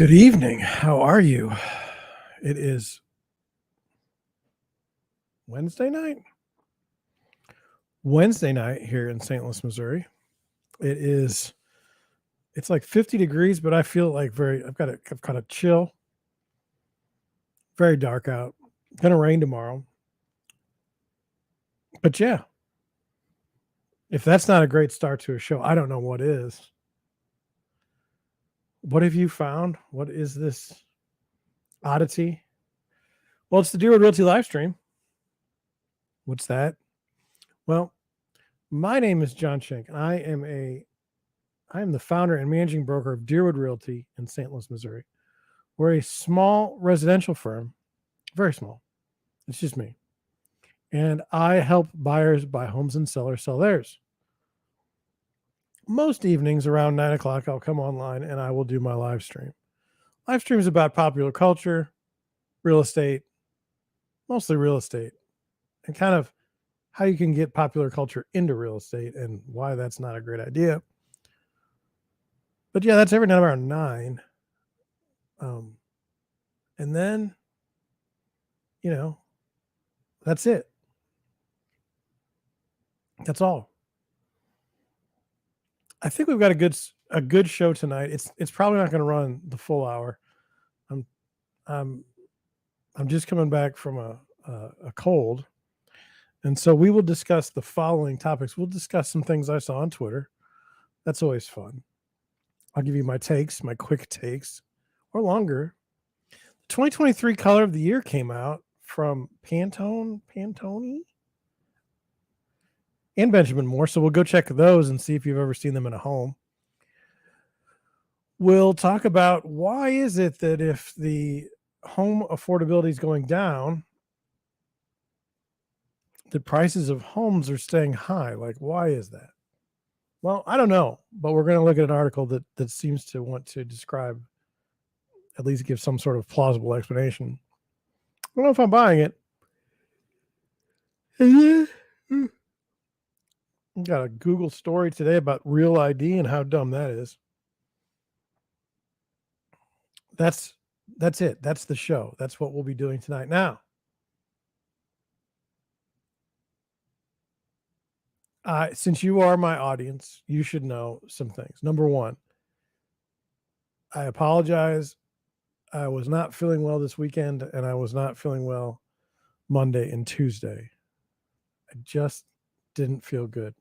Good evening. How are you? It is Wednesday night. Wednesday night here in St. Louis, Missouri. It's like 50 degrees, but I feel like I've got a chill. Very dark out. Gonna rain tomorrow. But yeah, if that's not a great start to a show, I don't know what is. What have you found? What is this oddity? Well, it's the Deerwood Realty live stream. What's that? Well, my name is John Schenk, and I am the founder and managing broker of Deerwood Realty in St. Louis, Missouri. We're a small residential firm, very small. It's just me. And I help buyers buy homes and sellers sell theirs. Most evenings around 9 o'clock, I'll come online and I will do my live stream. Live stream is about popular culture, real estate, mostly real estate, and kind of how you can get popular culture into real estate and why that's not a great idea. But yeah, that's every night around 9. And then, that's it. That's all. I think we've got a good show tonight. It's probably not going to run the full hour. I'm just coming back from a cold, and so we will discuss the following topics. We'll discuss some things I saw on Twitter. That's always fun. I'll give you my takes, my quick takes, or longer. The 2023 color of the year came out from Pantone, and Benjamin Moore. So we'll go check those and see if you've ever seen them in a home. We'll talk about why is it that if the home affordability is going down, the prices of homes are staying high. Like, why is that? Well, I don't know, but we're going to look at an article that seems to want to describe, at least give some sort of plausible explanation. I don't know if I'm buying it. Got a Google story today about Real ID and how dumb that is. That's it. That's the show. That's what we'll be doing tonight. Now, since you are my audience, you should know some things. Number one, I apologize. I was not feeling well this weekend, and I was not feeling well Monday and Tuesday. I just didn't feel good.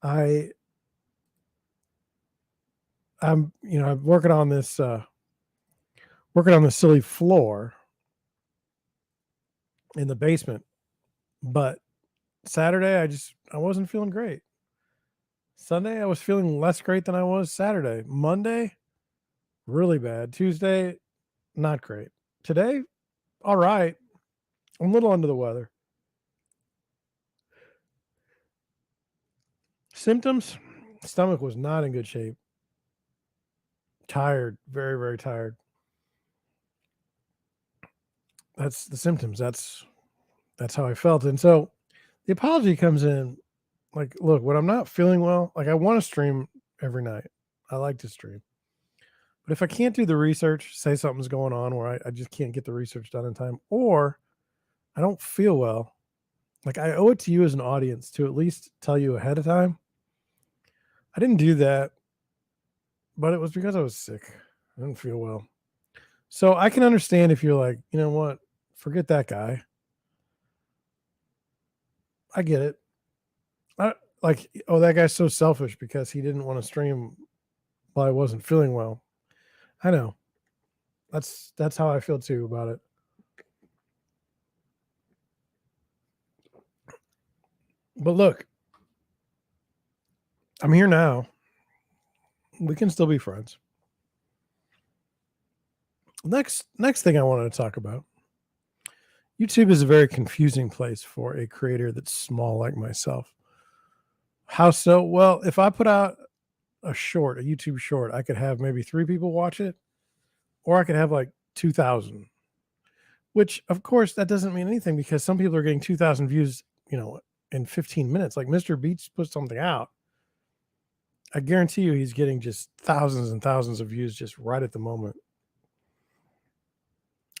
I'm working on this silly floor in the basement, but Saturday I wasn't feeling great. Sunday I was feeling less great than I was Saturday. Monday, really bad. Tuesday, not great. Today, all right. I'm a little under the weather. Symptoms, stomach was not in good shape. Tired, very, very tired. That's the symptoms. That's how I felt. And so the apology comes in like, look, when I'm not feeling well, like I want to stream every night. I like to stream. But if I can't do the research, say something's going on where I just can't get the research done in time, or I don't feel well, like I owe it to you as an audience to at least tell you ahead of time. I didn't do that, but it was because I was sick. I didn't feel well. So I can understand if you're like, you know what, forget that guy. I get it. That guy's so selfish because he didn't want to stream while I wasn't feeling well. I know. That's how I feel too about it. But look, I'm here now. We can still be friends. Next thing I wanted to talk about. YouTube is a very confusing place for a creator that's small like myself. How so? Well, if I put out a YouTube short, I could have maybe 3 people watch it, or I could have like 2,000, which of course that doesn't mean anything because some people are getting 2,000 views, in 15 minutes. Like Mr. Beats put something out. I guarantee you he's getting just thousands and thousands of views just right at the moment.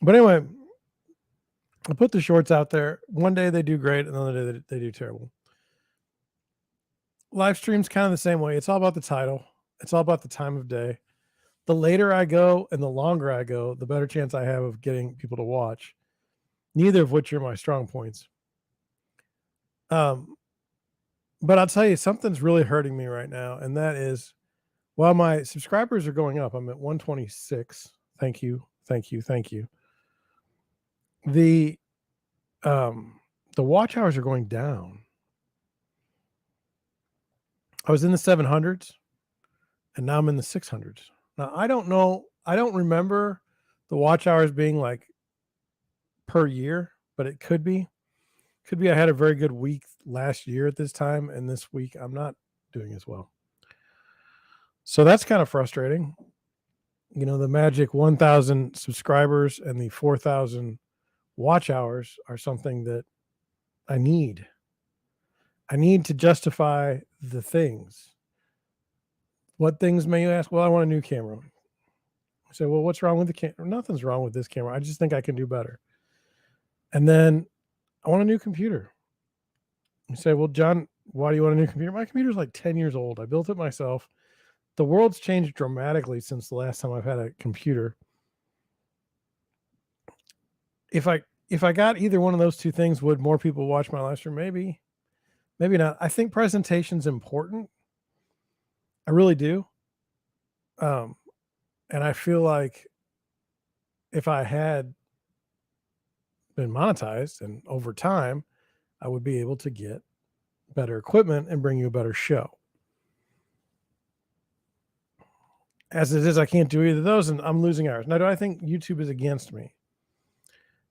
But anyway, I put the shorts out there. One day they do great, another day they do terrible. Live stream's kind of the same way. It's all about the title. It's all about the time of day. The later I go and the longer I go, the better chance I have of getting people to watch. Neither of which are my strong points. But I'll tell you, something's really hurting me right now, and that is, while my subscribers are going up, I'm at 126. Thank you. The watch hours are going down. I was in the 700s, and now I'm in the 600s. Now, I don't know. I don't remember the watch hours being like per year, but it could be. Could be I had a very good week last year at this time, and this week I'm not doing as well. So that's kind of frustrating. You know, the magic 1,000 subscribers and the 4,000 watch hours are something that I need. I need to justify the things. What things may you ask? Well, I want a new camera. I say, well, what's wrong with the camera? Nothing's wrong with this camera. I just think I can do better. And then I want a new computer. You say, well, John, why do you want a new computer? My computer's like 10 years old. I built it myself. The world's changed dramatically since the last time I've had a computer. If I got either one of those two things, would more people watch my live stream? Maybe not. I think presentation's important. I really do. And I feel like if I had been monetized and over time, I would be able to get better equipment and bring you a better show. As it is, I can't do either of those, and I'm losing hours. Now, do I think YouTube is against me?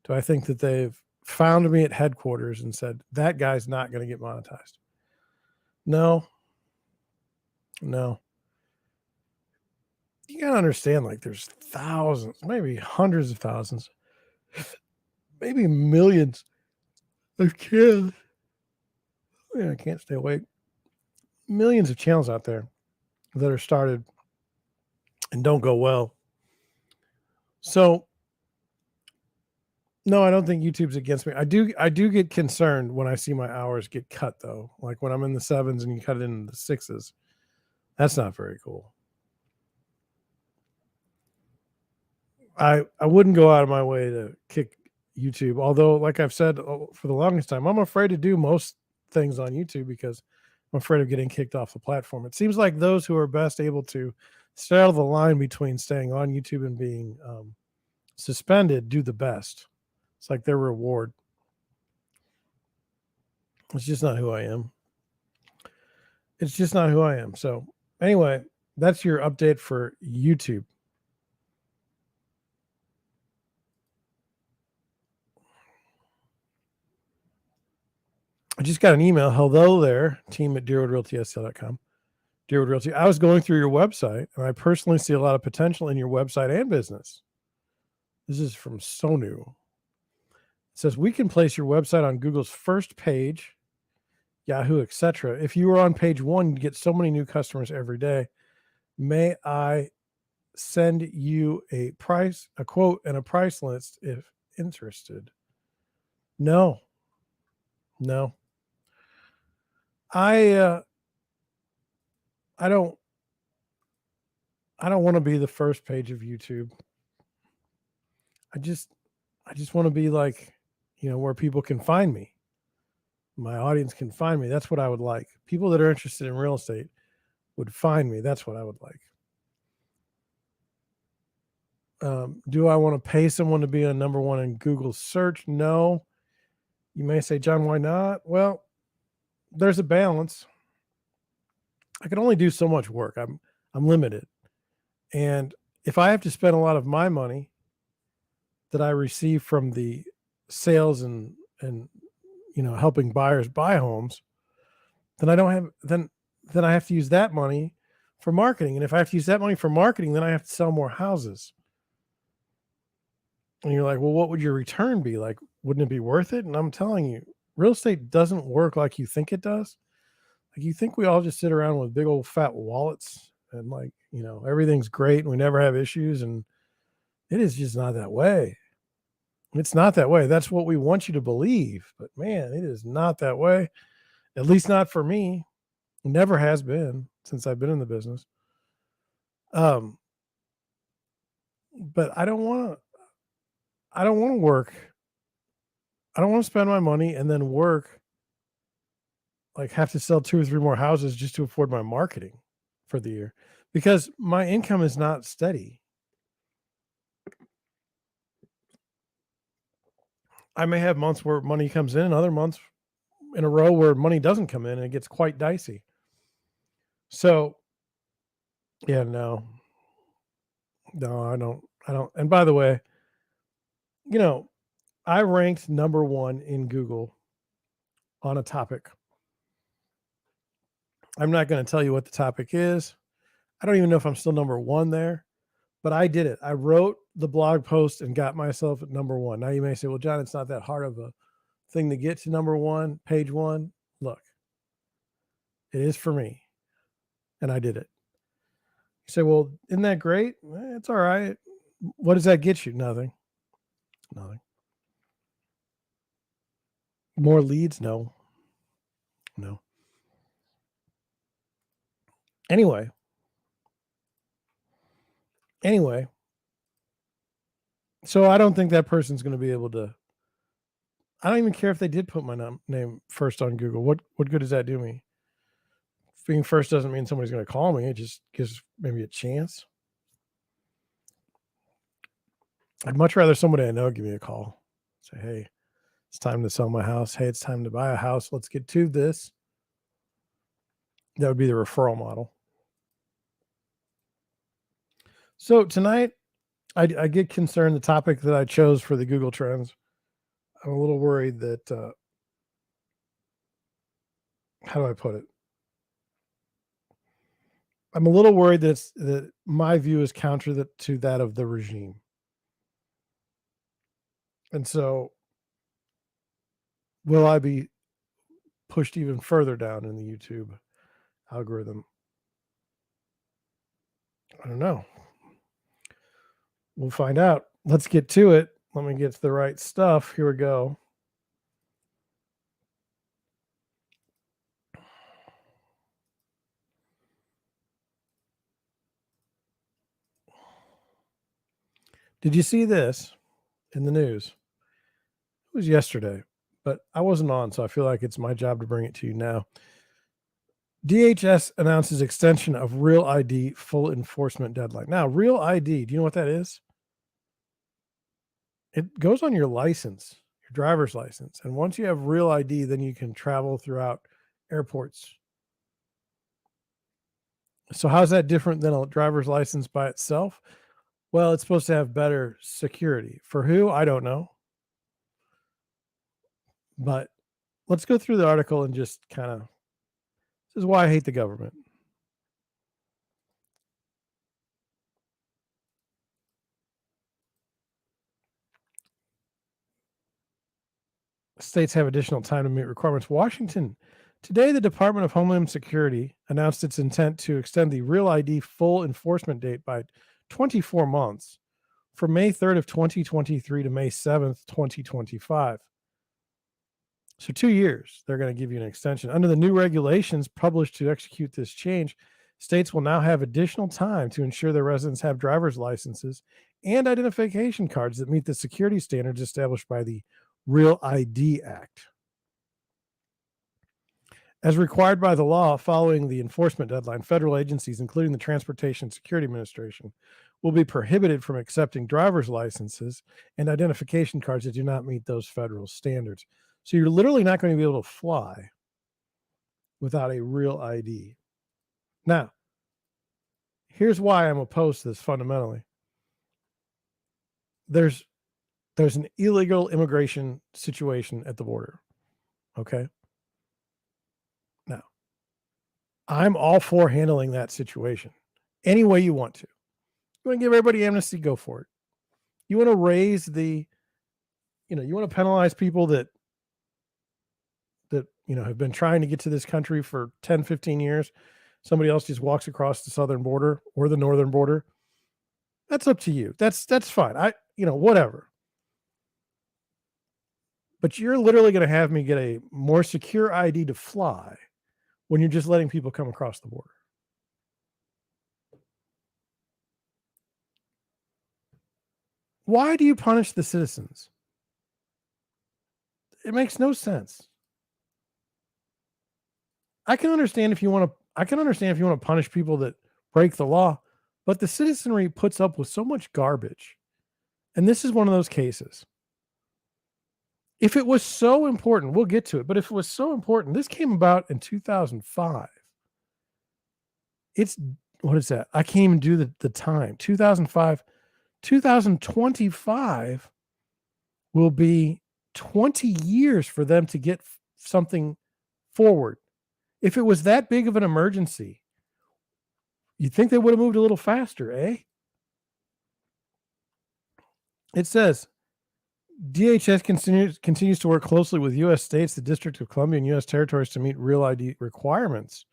Do I think that they've found me at headquarters and said, that guy's not going to get monetized? No. You got to understand, like, there's thousands, maybe hundreds of thousands, maybe millions of kids. I can't stay awake. Millions of channels out there that are started and don't go well. So, no, I don't think YouTube's against me. I do get concerned when I see my hours get cut, though. Like when I'm in the 7s and you cut it into the 6s. That's not very cool. I wouldn't go out of my way to kick YouTube, although, like I've said for the longest time, I'm afraid to do most things on YouTube because I'm afraid of getting kicked off the platform. It seems like those who are best able to straddle the line between staying on YouTube and being suspended do the best. It's like their reward. It's just not who I am. So anyway, that's your update for YouTube. I just got an email. Hello there, team at DeerwoodRealtySL.com. Deerwood Realty. I was going through your website, and I personally see a lot of potential in your website and business. This is from Sonu. It says, we can place your website on Google's first page, Yahoo, etc. If you were on page 1, you'd get so many new customers every day. May I send you a quote, and a price list if interested? No. I don't want to be the first page of YouTube. I just want to be like, where people can find me. My audience can find me. That's what I would like. People that are interested in real estate would find me. That's what I would like. Do I want to pay someone to be a number 1 in Google search? No. You may say, John, why not? Well, there's a balance. I can only do so much work. I'm limited. And if I have to spend a lot of my money that I receive from the sales and helping buyers buy homes, then I have to use that money for marketing. And if I have to use that money for marketing, then I have to sell more houses. And you're like, well, what would your return be? Like, wouldn't it be worth it? And I'm telling you, real estate doesn't work like you think it does. Like, you think we all just sit around with big old fat wallets and everything's great and we never have issues. And it is just not that way. It's not that way. That's what we want you to believe. But man, it is not that way. At least not for me. Never has been since I've been in the business. But I don't want to. I don't want to work. I don't want to spend my money and then work, like have to sell 2 or 3 more houses just to afford my marketing for the year, because my income is not steady. I may have months where money comes in and other months in a row where money doesn't come in and it gets quite dicey. So, yeah, no. No, I don't. And by the way, you know, I ranked number 1 in Google on a topic. I'm not going to tell you what the topic is. I don't even know if I'm still number 1 there, but I did it. I wrote the blog post and got myself at number 1. Now you may say, well, John, it's not that hard of a thing to get to number 1, page 1. Look, it is for me. And I did it. You say, well, isn't that great? It's all right. What does that get you? Nothing. Nothing. More leads? No. No. Anyway. So I don't think that person's going to be able to. I don't even care if they did put my name first on Google. What good does that do me? Being first doesn't mean somebody's going to call me. It just gives maybe a chance. I'd much rather somebody I know give me a call. Say, hey, it's time to sell my house. Hey, it's time to buy a house. Let's get to this. That would be the referral model. So tonight, I get concerned. The topic that I chose for the Google Trends, I'm a little worried that, how do I put it? I'm a little worried that my view is counter to that of the regime. And so will I be pushed even further down in the YouTube algorithm? I don't know. We'll find out. Let's get to it. Let me get to the right stuff. Here we go. Did you see this in the news? It was yesterday, but I wasn't on, so I feel like it's my job to bring it to you now. DHS announces extension of Real ID full enforcement deadline. Now, Real ID, do you know what that is? It goes on your license, your driver's license. And once you have Real ID, then you can travel throughout airports. So how's that different than a driver's license by itself? Well, it's supposed to have better security. For who? I don't know. But let's go through the article and just kind of, this is why I hate the government. States have additional time to meet requirements. Washington, today the Department of Homeland Security announced its intent to extend the Real ID full enforcement date by 24 months from May 3rd of 2023 to May 7th, 2025. So 2 years, they're going to give you an extension. Under the new regulations published to execute this change, states will now have additional time to ensure their residents have driver's licenses and identification cards that meet the security standards established by the Real ID Act. As required by the law, following the enforcement deadline, federal agencies, including the Transportation Security Administration, will be prohibited from accepting driver's licenses and identification cards that do not meet those federal standards. So you're literally not going to be able to fly without a Real ID. Now, here's why I'm opposed to this fundamentally. There's an illegal immigration situation at the border. Okay. Now, I'm all for handling that situation any way you want to. You want to give everybody amnesty, go for it. You want to raise you want to penalize people that have been trying to get to this country for 10, 15 years. Somebody else just walks across the southern border or the northern border. That's up to you. That's fine. Whatever. But you're literally going to have me get a more secure ID to fly when you're just letting people come across the border. Why do you punish the citizens? It makes no sense. I can understand if you want to punish people that break the law, but the citizenry puts up with so much garbage. And this is one of those cases. If it was so important, we'll get to it, but if it was so important, this came about in 2005. It's what is that? I can't even do the time. 2005, 2025 will be 20 years for them to get something forward. If it was that big of an emergency, you'd think they would have moved a little faster, eh? It says DHS continues to work closely with U.S. states, the District of Columbia, and U.S. territories to meet Real ID requirements.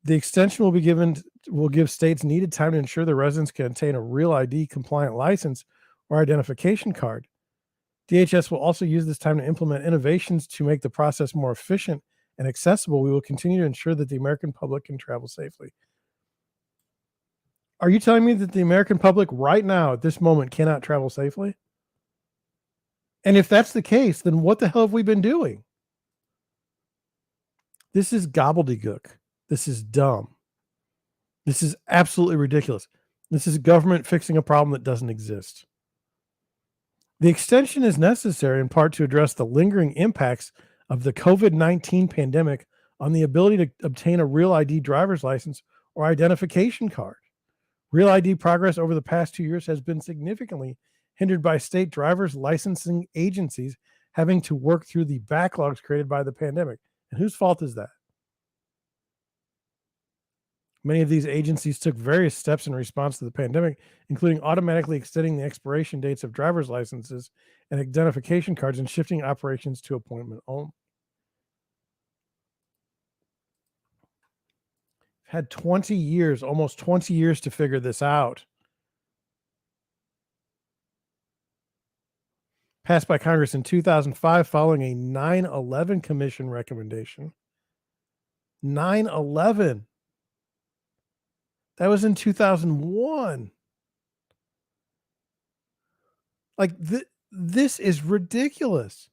The extension will give states needed time to ensure their residents can obtain a Real ID compliant license or identification card. DHS will also use this time to implement innovations to make the process more efficient and accessible. We will continue to ensure that the American public can travel safely. Are you telling me that the American public right now at this moment cannot travel safely? And if that's the case, then what the hell have we been doing? This is gobbledygook. This is dumb. This is absolutely ridiculous. This is government fixing a problem that doesn't exist. The extension is necessary in part to address the lingering impacts of the COVID-19 pandemic on the ability to obtain a Real ID driver's license or identification card. Real ID progress over the past 2 years has been significantly hindered by state driver's licensing agencies having to work through the backlogs created by the pandemic. And whose fault is that? Many of these agencies took various steps in response to the pandemic, including automatically extending the expiration dates of driver's licenses and identification cards and shifting operations to appointment only. Had 20 years, almost 20 years to figure this out. Passed by Congress in 2005 following a 9/11 Commission recommendation. 9/11. That was in 2001. Like, this is ridiculous.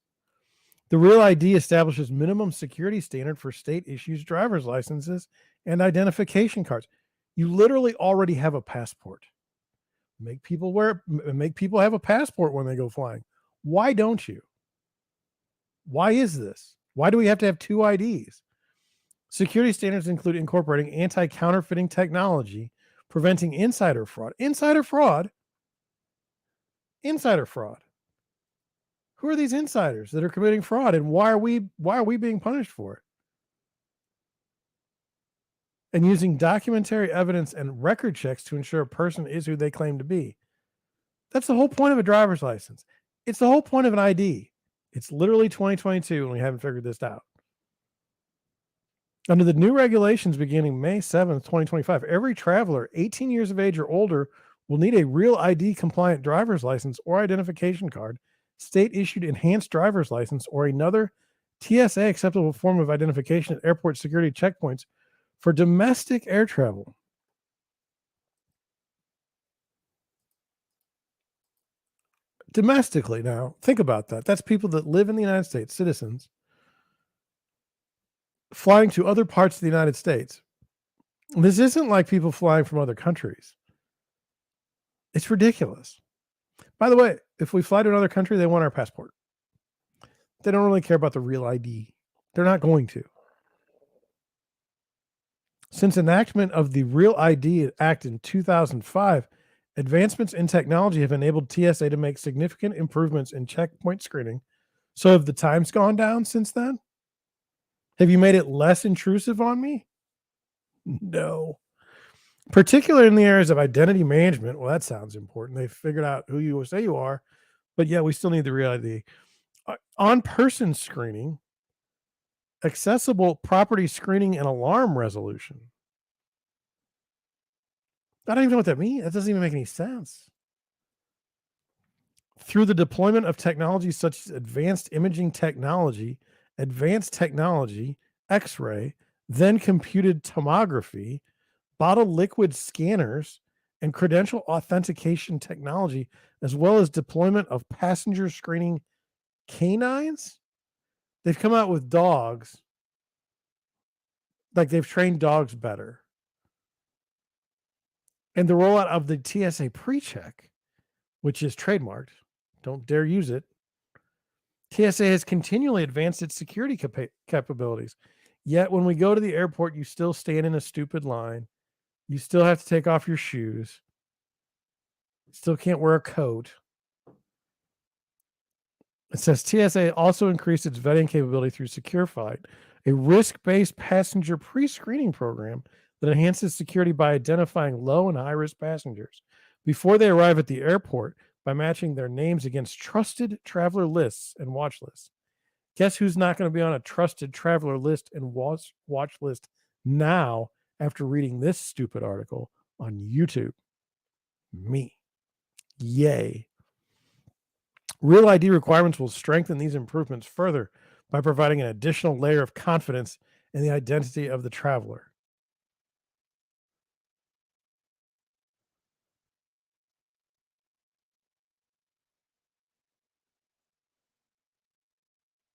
The Real ID establishes minimum security standard for state issues driver's licenses and identification cards. You literally already have a passport. Make people have a passport when they go flying. Why don't you? Why is this? Why do we have to have two IDs? Security standards include incorporating anti-counterfeiting technology, preventing insider fraud. Insider fraud? Insider fraud. Who are these insiders that are committing fraud, and why are we being punished for it? And using documentary evidence and record checks to ensure a person is who they claim to be. That's the whole point of a driver's license. It's the whole point of an ID. It's literally 2022 and we haven't figured this out. Under the new regulations beginning May 7th, 2025, every traveler 18 years of age or older will need a Real ID compliant driver's license or identification card, state-issued enhanced driver's license, or another TSA acceptable form of identification at airport security checkpoints for domestic air travel. Domestically, now, think about that. That's people that live in the United States, citizens, flying to other parts of the United States. This isn't like people flying from other countries. It's ridiculous. By the way, if we fly to another country, they want our passport. They don't really care about the Real ID. They're not going to. Since enactment of the Real ID Act in 2005, advancements in technology have enabled TSA to make significant improvements in checkpoint screening. So have the times gone down since then? Have you made it less intrusive on me? No. Particularly in the areas of identity management. Well, that sounds important. They've figured out who you say you are, but yeah, we still need the Real ID. On-person screening, accessible property screening and alarm resolution. I don't even know what that means. That doesn't even make any sense. Through the deployment of technologies such as advanced imaging technology, X-ray, then computed tomography, bottle liquid scanners, and credential authentication technology, as well as deployment of passenger screening canines. They've come out with dogs, like they've trained dogs better. And the rollout of the TSA pre-check, which is trademarked, don't dare use it. TSA has continually advanced its security capabilities. Yet when we go to the airport, you still stand in a stupid line. You still have to take off your shoes. Still can't wear a coat. It says TSA also increased its vetting capability through SecureFight, a risk-based passenger pre-screening program that enhances security by identifying low and high-risk passengers before they arrive at the airport by matching their names against trusted traveler lists and watch lists. Guess who's not going to be on a trusted traveler list and watch list now after reading this stupid article on YouTube? Me. Yay. Real ID requirements will strengthen these improvements further by providing an additional layer of confidence in the identity of the traveler.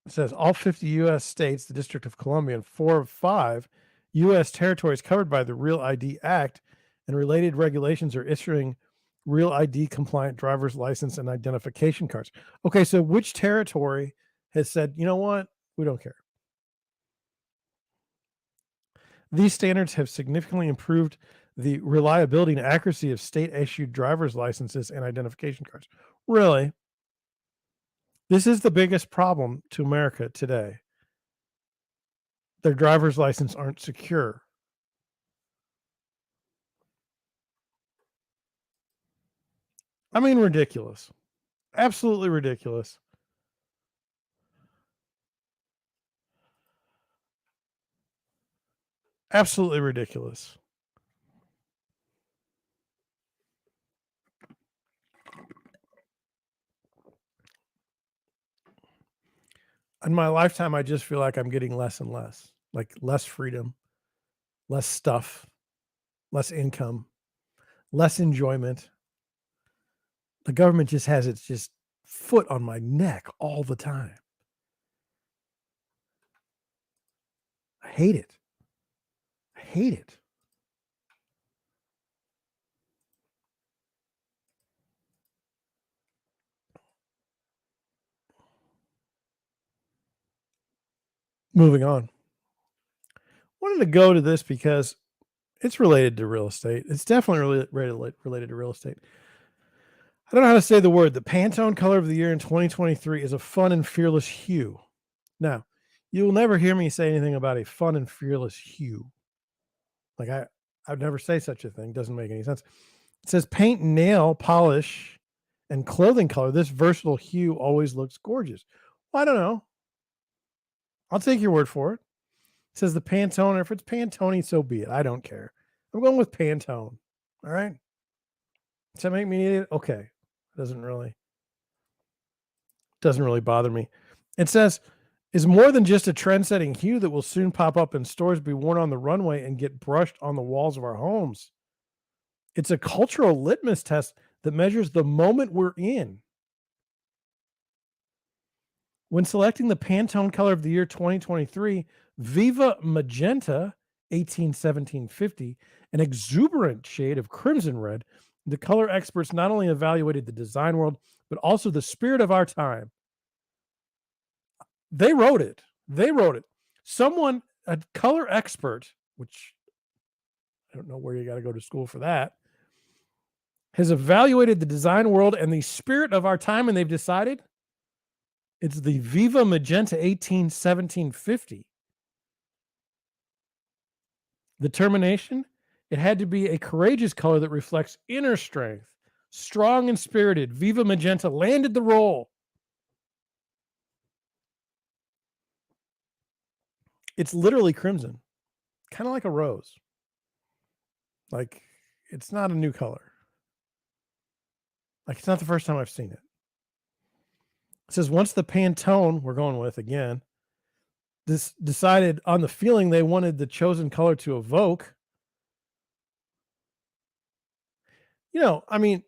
It says all 50 U.S. states, the District of Columbia, and 4 of 5 U.S. territories covered by the Real ID Act and related regulations are issuing Real ID compliant driver's license and identification cards. Okay, so which territory has said, you know what? We don't care. These standards have significantly improved the reliability and accuracy of state issued driver's licenses and identification cards. Really? This is the biggest problem to America today. Their driver's license aren't secure. I mean, ridiculous. Absolutely ridiculous. Absolutely ridiculous. In my lifetime, I just feel like I'm getting less and less, like less freedom, less stuff, less income, less enjoyment. The government just has its just foot on my neck all the time. I hate it. I hate it. Moving on. Wanted to go to this because it's related to real estate. It's definitely related to real estate. I don't know how to say the word. The Pantone color of the year in 2023 is a fun and fearless hue. Now, you will never hear me say anything about a fun and fearless hue. Like I'd never say such a thing. Doesn't make any sense. It says paint, nail polish, and clothing color. This versatile hue always looks gorgeous. Well, I don't know. I'll take your word for it. It says the Pantone. If it's Pantone, so be it. I don't care. I'm going with Pantone. All right. Does that make me an idiot? Okay. Doesn't really bother me. It says is more than just a trend-setting hue that will soon pop up in stores, be worn on the runway, and get brushed on the walls of our homes. It's a cultural litmus test that measures the moment we're in. When selecting the Pantone color of the year 2023, Viva Magenta 181750, an exuberant shade of crimson red, the color experts not only evaluated the design world, but also the spirit of our time. They wrote it. Someone, a color expert, which I don't know where you got to go to school for that, has evaluated the design world and the spirit of our time, and they've decided it's the Viva Magenta 181750. The termination, it had to be a courageous color that reflects inner strength, strong and spirited. Viva Magenta landed the role. It's literally crimson, kind of like a rose. Like, it's not a new color. Like, it's not the first time I've seen it. It says once the Pantone, we're going with again, this decided on the feeling they wanted the chosen color to evoke. I mean,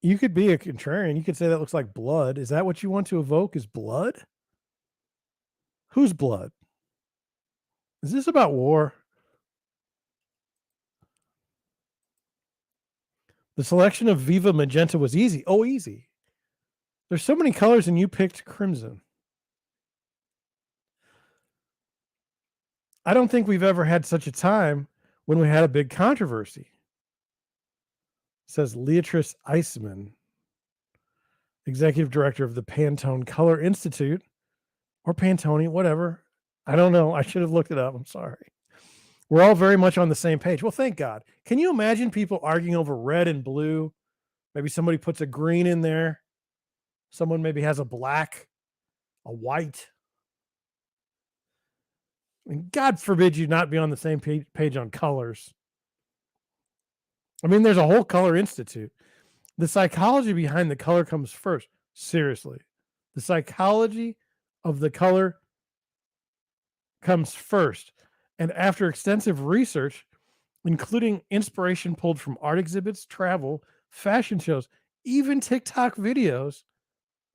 you could be a contrarian. You could say that looks like blood. Is that what you want to evoke? Is blood? Whose blood? Is this about war? The selection of Viva Magenta was easy. Oh, easy. There's so many colors and you picked crimson. I don't think we've ever had such a time when we had a big controversy. Says Leatrice Eisman, executive director of the Pantone Color Institute, or Pantone, whatever. I don't know. I should have looked it up. I'm sorry. We're all very much on the same page. Well, thank God. Can you imagine people arguing over red and blue? Maybe somebody puts a green in there. Someone maybe has a black, a white. I mean, God forbid you not be on the same page on colors. I mean, there's a whole color institute. The psychology behind the color comes first. Seriously. The psychology of the color comes first. And after extensive research, including inspiration pulled from art exhibits, travel, fashion shows, even TikTok videos,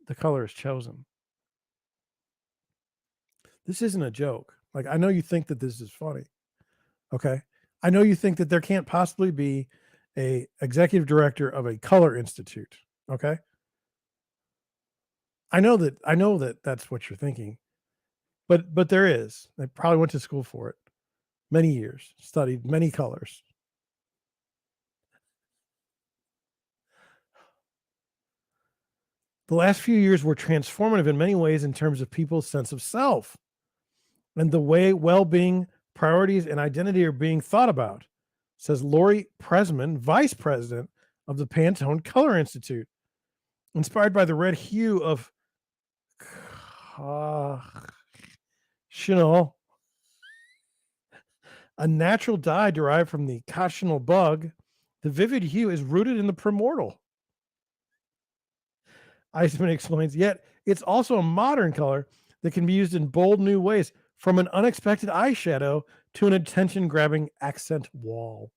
the color is chosen. This isn't a joke. Like, I know you think that this is funny. Okay. I know you think that there can't possibly be a executive director of a color institute. Okay. I know that that's what you're thinking, but there is. I probably went to school for it many years, studied many colors. The last few years were transformative in many ways in terms of people's sense of self and the way well-being, priorities, and identity are being thought about, says Lori Presman, vice president of the Pantone Color Institute. Inspired by the red hue of Chanel, a natural dye derived from the cochineal bug, the vivid hue is rooted in the primordial. Eisman explains, yet it's also a modern color that can be used in bold new ways, from an unexpected eyeshadow to an attention-grabbing accent wall.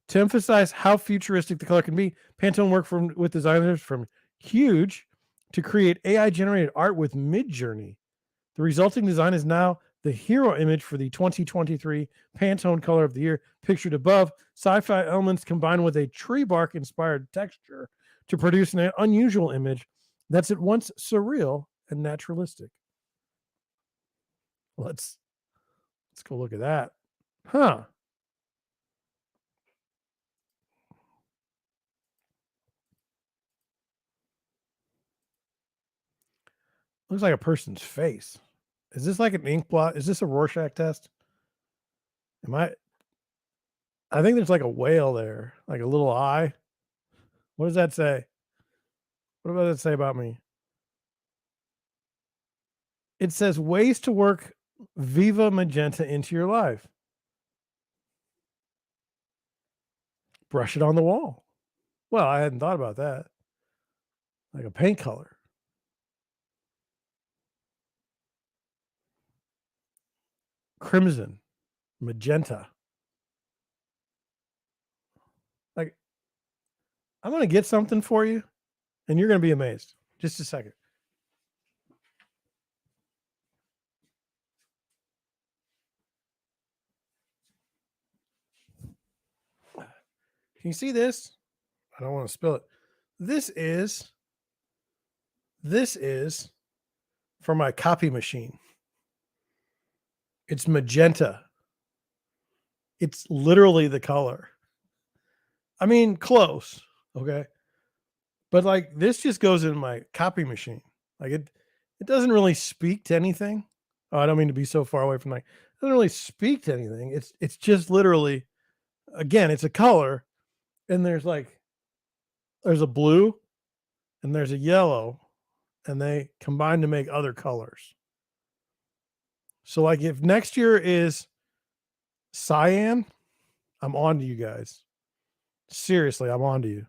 To emphasize how futuristic the color can be, Pantone worked with designers from Huge to create AI-generated art with Midjourney. The resulting design is now the hero image for the 2023 Pantone Color of the Year, pictured above. Sci-fi elements combined with a tree bark-inspired texture to produce an unusual image that's at once surreal and naturalistic. Let's go look at that. Huh. Looks like a person's face. Is this like an ink blot? Is this a Rorschach test? I think there's like a whale there, like a little eye. What does that say? What does it say about me? It says ways to work Viva Magenta into your life. Brush it on the wall. Well, I hadn't thought about that. Like a paint color. Crimson, magenta. Like, I'm going to get something for you, and you're going to be amazed. Just a second. Can you see this? I don't want to spill it. This is for my copy machine. It's magenta. It's literally the color. I mean, close. Okay. But like this just goes in my copy machine. Like it doesn't really speak to anything. Oh, I don't mean to be so far away from like it doesn't really speak to anything. It's just literally, again, it's a color, and there's a blue and there's a yellow, and they combine to make other colors. So like if next year is cyan, I'm on to you guys. Seriously, I'm on to you.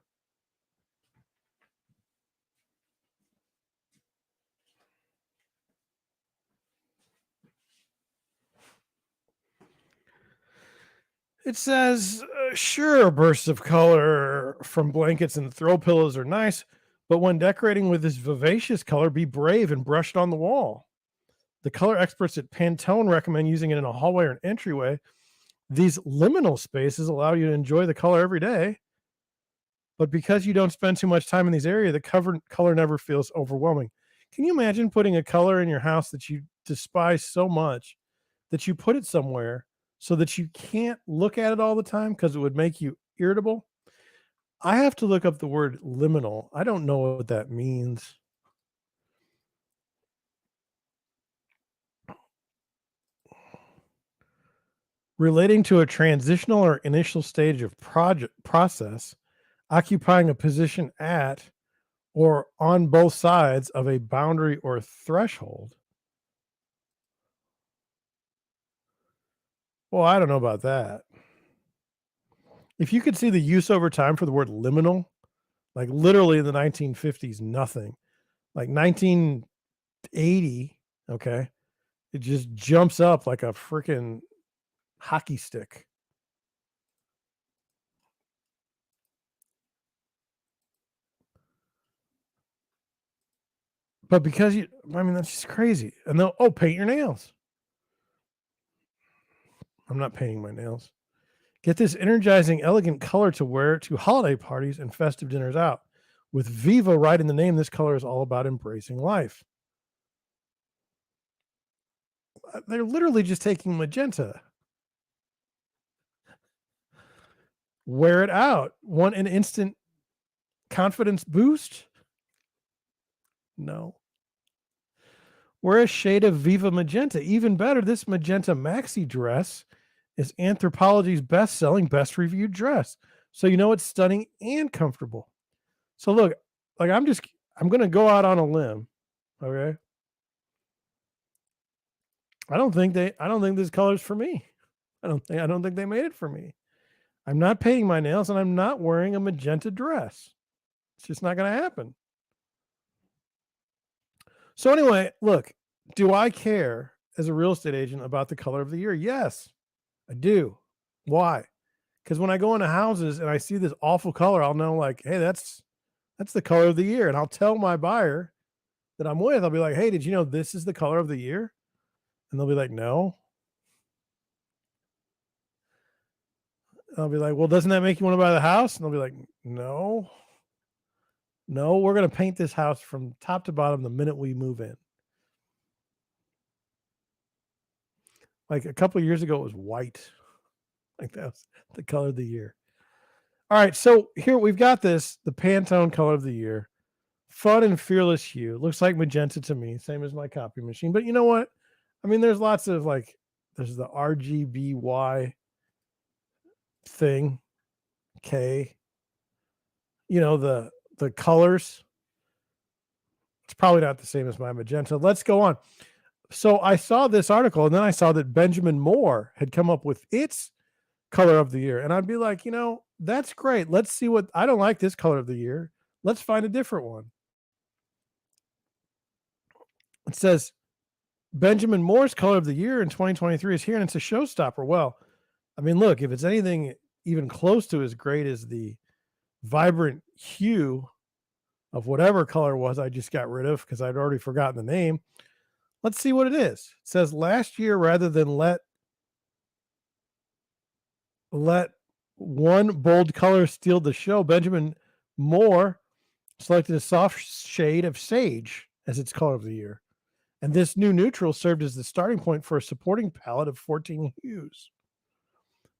It says, sure, bursts of color from blankets and throw pillows are nice, but when decorating with this vivacious color, be brave and brush it on the wall. The color experts at Pantone recommend using it in a hallway or an entryway. These liminal spaces allow you to enjoy the color every day, but because you don't spend too much time in these areas, the color never feels overwhelming. Can you imagine putting a color in your house that you despise so much that you put it somewhere so that you can't look at it all the time because it would make you irritable? I have to look up the word liminal. I don't know what that means. Relating to a transitional or initial stage of project process, occupying a position at or on both sides of a boundary or threshold. Well, I don't know about that. If you could see the use over time for the word liminal, like literally in the 1950s, nothing. Like 1980, okay, it just jumps up like a freaking hockey stick. But because I mean, that's just crazy. And they'll, oh, paint your nails. I'm not painting my nails. Get this energizing, elegant color to wear to holiday parties and festive dinners out. With Viva right in the name, this color is all about embracing life. They're literally just taking magenta. Wear it out. Want an instant confidence boost? No. Wear a shade of Viva Magenta. Even better, this magenta maxi dress is Anthropologie's best-selling, best-reviewed dress. So you know it's stunning and comfortable. So look, like I'm gonna go out on a limb. Okay. I don't think this color's for me. I don't think they made it for me. I'm not painting my nails and I'm not wearing a magenta dress. It's just not gonna happen. So anyway, look, do I care as a real estate agent about the color of the year? Yes, I do. Why? Because when I go into houses and I see this awful color, I'll know like, hey, that's the color of the year. And I'll tell my buyer that I'm with, I'll be like, hey, did you know this is the color of the year? And they'll be like, no. I'll be like, well, doesn't that make you want to buy the house? And they'll be like, no. No, we're going to paint this house from top to bottom the minute we move in. Like a couple of years ago, it was white. Like that was the color of the year. All right, so here we've got this, the Pantone color of the year. Fun and fearless hue. Looks like magenta to me, same as my copy machine. But you know what? I mean, there's lots of like, there's the RGBY thing, K. You know, the colors. It's probably not the same as my magenta. Let's go on. So I saw this article and then I saw that Benjamin Moore had come up with its color of the year. And I'd be like, you know, that's great. Let's see what I don't like this color of the year. Let's find a different one. It says Benjamin Moore's color of the year in 2023 is here and it's a showstopper. Well, I mean, look, if it's anything even close to as great as the vibrant hue of whatever color it was I just got rid of because I'd already forgotten the name. Let's see what it is. It says last year, rather than let one bold color steal the show, Benjamin Moore selected a soft shade of sage as its color of the year. And this new neutral served as the starting point for a supporting palette of 14 hues.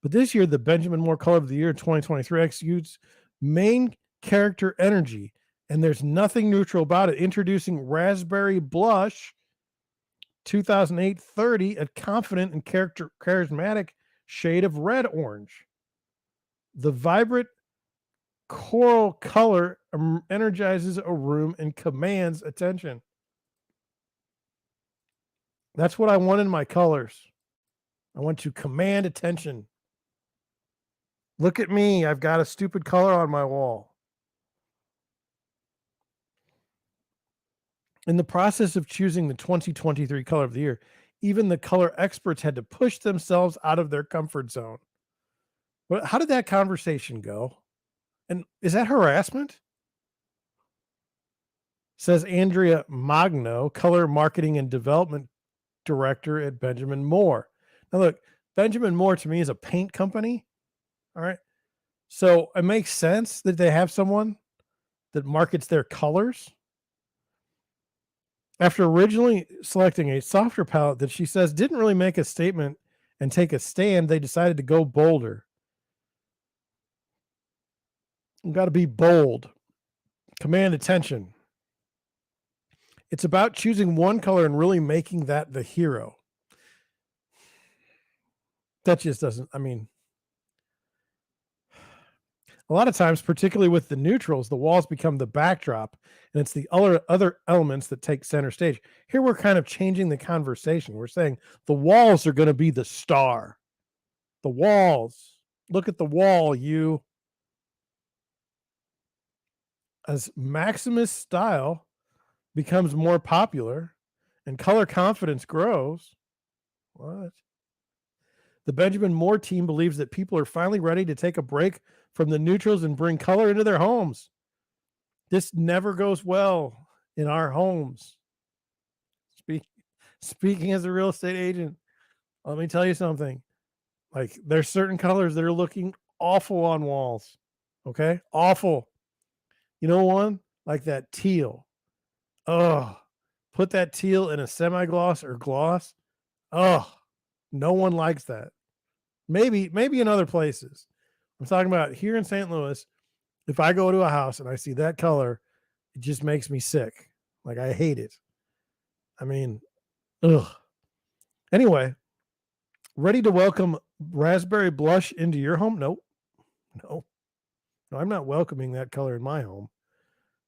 But this year, the Benjamin Moore color of the year 2023 executes main character energy, and there's nothing neutral about it. Introducing Raspberry Blush 2008-30, a confident and charismatic shade of red orange. The vibrant coral color energizes a room and commands attention. That's what I want in my colors. I want to command attention. Look at me. I've got a stupid color on my wall. In the process of choosing the 2023 color of the year, even the color experts had to push themselves out of their comfort zone. How did that conversation go? And is that harassment? Says Andrea Magno, color marketing and development director at Benjamin Moore. Now, look, Benjamin Moore to me is a paint company. All right. So it makes sense that they have someone that markets their colors. After originally selecting a softer palette that she says didn't really make a statement and take a stand, they decided to go bolder. You got to be bold, command attention. It's about choosing one color and really making that the hero. That just doesn't, I mean, a lot of times, particularly with the neutrals, the walls become the backdrop and it's the other elements that take center stage. Here we're kind of changing the conversation. We're saying the walls are going to be the star. The walls. Look at the wall, you. As Maximus style becomes more popular and color confidence grows, what? The Benjamin Moore team believes that people are finally ready to take a break from the neutrals and bring color into their homes. This never goes well in our homes. Speaking as a real estate agent, let me tell you something. Like, there's certain colors that are looking awful on walls. Okay? Awful. You know one? Like that teal. Oh, put that teal in a semi-gloss or gloss. Oh, no one likes that. Maybe in other places. I'm talking about here in St. Louis. If I go to a house and I see that color, it just makes me sick. Like, I hate it. I mean, ugh. Anyway, ready to welcome raspberry blush into your home? Nope. No, I'm not welcoming that color in my home.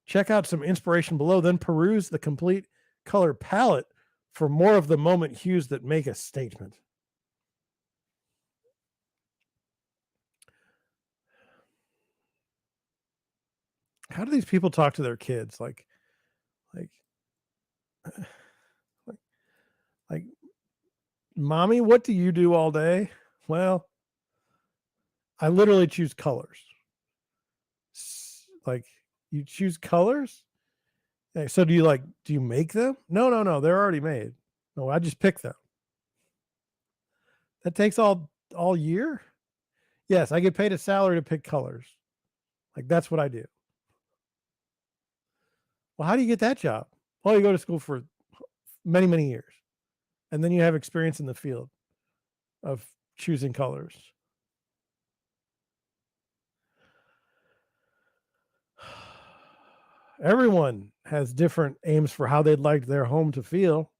Check out some inspiration below, then peruse the complete color palette for more of the moment hues that make a statement. How do these people talk to their kids? Like, mommy, what do you do all day? Well, I literally choose colors. Like, you choose colors? So do you make them? No. They're already made. No, I just pick them. That takes all year? Yes, I get paid a salary to pick colors. Like, that's what I do. Well, how do you get that job? Well, you go to school for many, many years. And then you have experience in the field of choosing colors. Everyone has different aims for how they'd like their home to feel.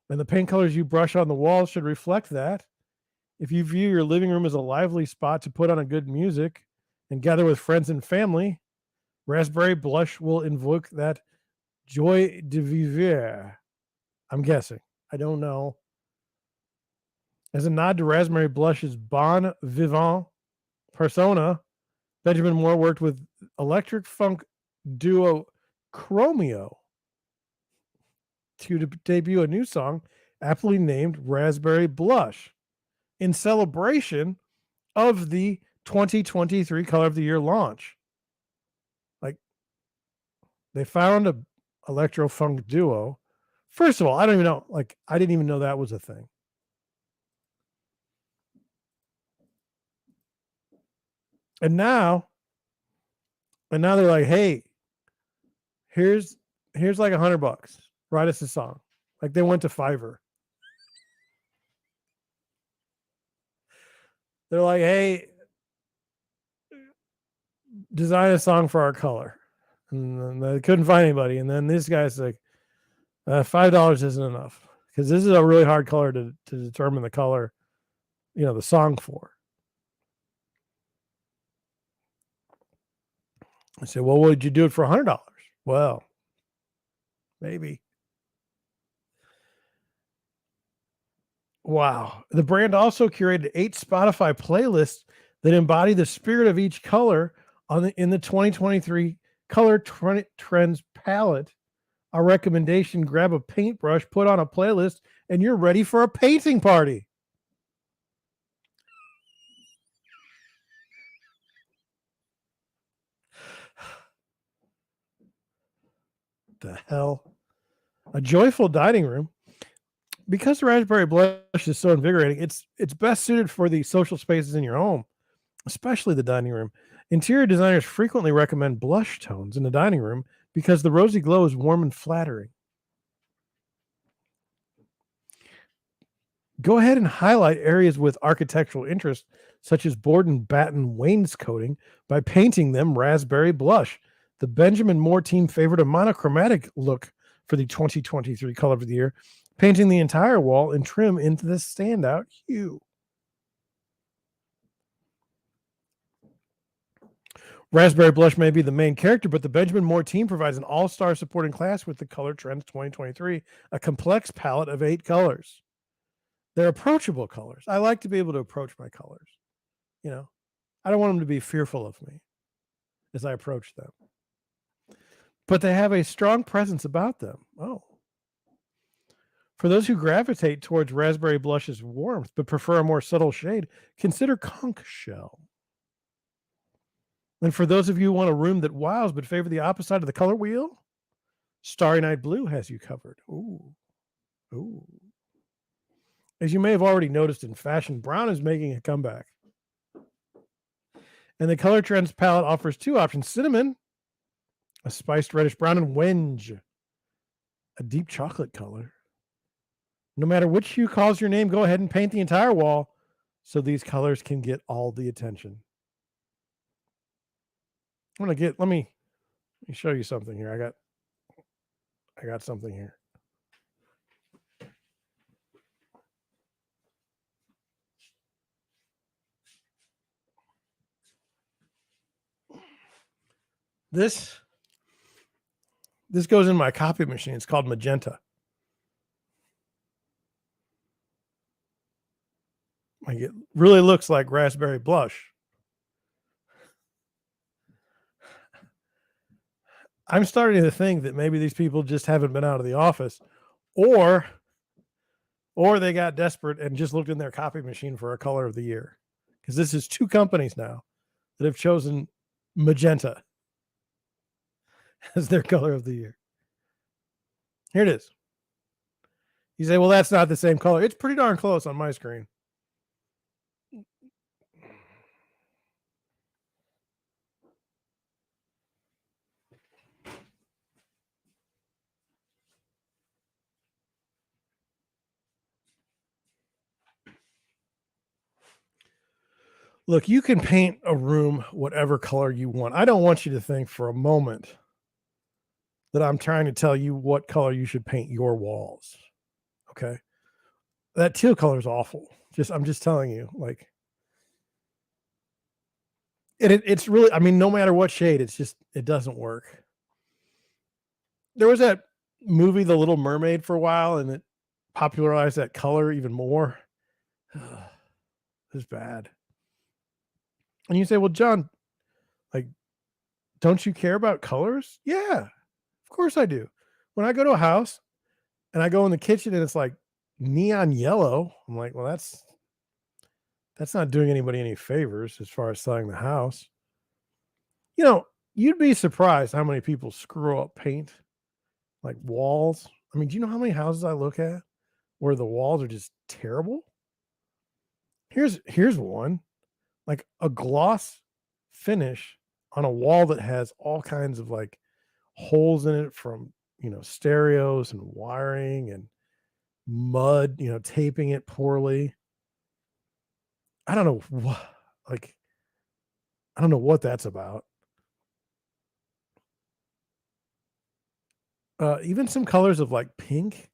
And the paint colors you brush on the walls should reflect that. If you view your living room as a lively spot to put on a good music and gather with friends and family, raspberry blush will invoke that joie de vivre. I'm guessing. I don't know. As a nod to raspberry blush's bon vivant persona, Benjamin Moore worked with electric funk duo Chromeo to debut a new song aptly named Raspberry Blush in celebration of the 2023 Color of the Year launch. Like, they found a electro funk duo. First of all, I don't even know. Like, I didn't even know that was a thing. And now they're like, hey, here's like $100. Write us a song. Like, they went to Fiverr. They're like, hey, design a song for our color. And they couldn't find anybody. And then this guy's like, $5 isn't enough, because this is a really hard color to determine the color, the song for. I said, well, would you do it for $100? Well, maybe. Wow. The brand also curated 8 Spotify playlists that embody the spirit of each color in the 2023 Color Trends palette. Our recommendation: grab a paintbrush, put on a playlist, and you're ready for a painting party. the hell? A joyful dining room. Because the raspberry blush is so invigorating, it's best suited for the social spaces in your home, especially the dining room. Interior designers frequently recommend blush tones in the dining room because the rosy glow is warm and flattering. Go ahead and highlight areas with architectural interest, such as board and batten wainscoting, by painting them raspberry blush. The Benjamin Moore team favored a monochromatic look for the 2023 color of the year, painting the entire wall and trim into this standout hue. Raspberry blush may be the main character, but the Benjamin Moore team provides an all-star supporting class with the Color Trends 2023, a complex palette of 8 colors. They're approachable colors. I like to be able to approach my colors. You know, I don't want them to be fearful of me as I approach them. But they have a strong presence about them. Oh. For those who gravitate towards raspberry blush's warmth but prefer a more subtle shade, consider conch shell. And for those of you who want a room that wows but favor the opposite of the color wheel, Starry Night Blue has you covered. Ooh. Ooh. As you may have already noticed in fashion, brown is making a comeback. And the Color Trends palette offers 2 options: cinnamon, a spiced reddish brown, and wenge, a deep chocolate color. No matter which hue calls your name, go ahead and paint the entire wall so these colors can get all the attention. Let me show you something here. I got something here. This goes in my copy machine. It's called magenta. Like, it really looks like raspberry blush. I'm starting to think that maybe these people just haven't been out of the office, or they got desperate and just looked in their copy machine for a color of the year. Because this is 2 companies now that have chosen magenta as their color of the year. Here it is. You say, well, that's not the same color. It's pretty darn close on my screen. Look, you can paint a room whatever color you want. I don't want you to think for a moment that I'm trying to tell you what color you should paint your walls. Okay? That teal color is awful. I'm just telling you, like, it's really, I mean, no matter what shade, it doesn't work. There was that movie, The Little Mermaid, for a while, and it popularized that color even more. It's bad. And you say, well, John, like, don't you care about colors? Yeah, of course I do. When I go to a house and I go in the kitchen and it's like neon yellow, I'm like, well, that's not doing anybody any favors as far as selling the house. You know, you'd be surprised how many people screw up paint, like walls. I mean, do you know how many houses I look at where the walls are just terrible? Here's one, like a gloss finish on a wall that has all kinds of like holes in it from, stereos and wiring and mud, taping it poorly. I don't know what, like, I don't know what that's about. Even some colors of like pink,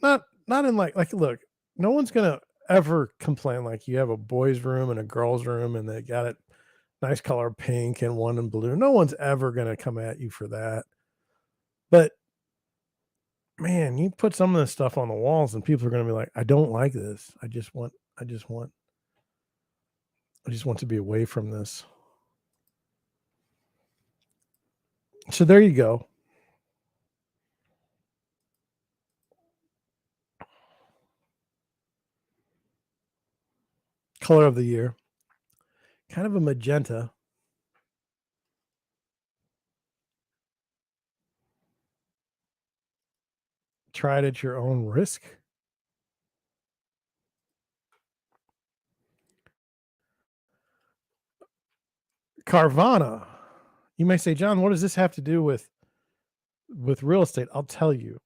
not in like look, no one's gonna ever complain like you have a boys' room and a girls' room and they got it nice color pink and one in blue. No one's ever gonna come at you for that. But man, you put some of this stuff on the walls and people are gonna be like, I don't like this. I just want to be away from this. So there you go. Color of the year. Kind of a magenta. Try it at your own risk. Carvana. You may say, John, what does this have to do with real estate? I'll tell you.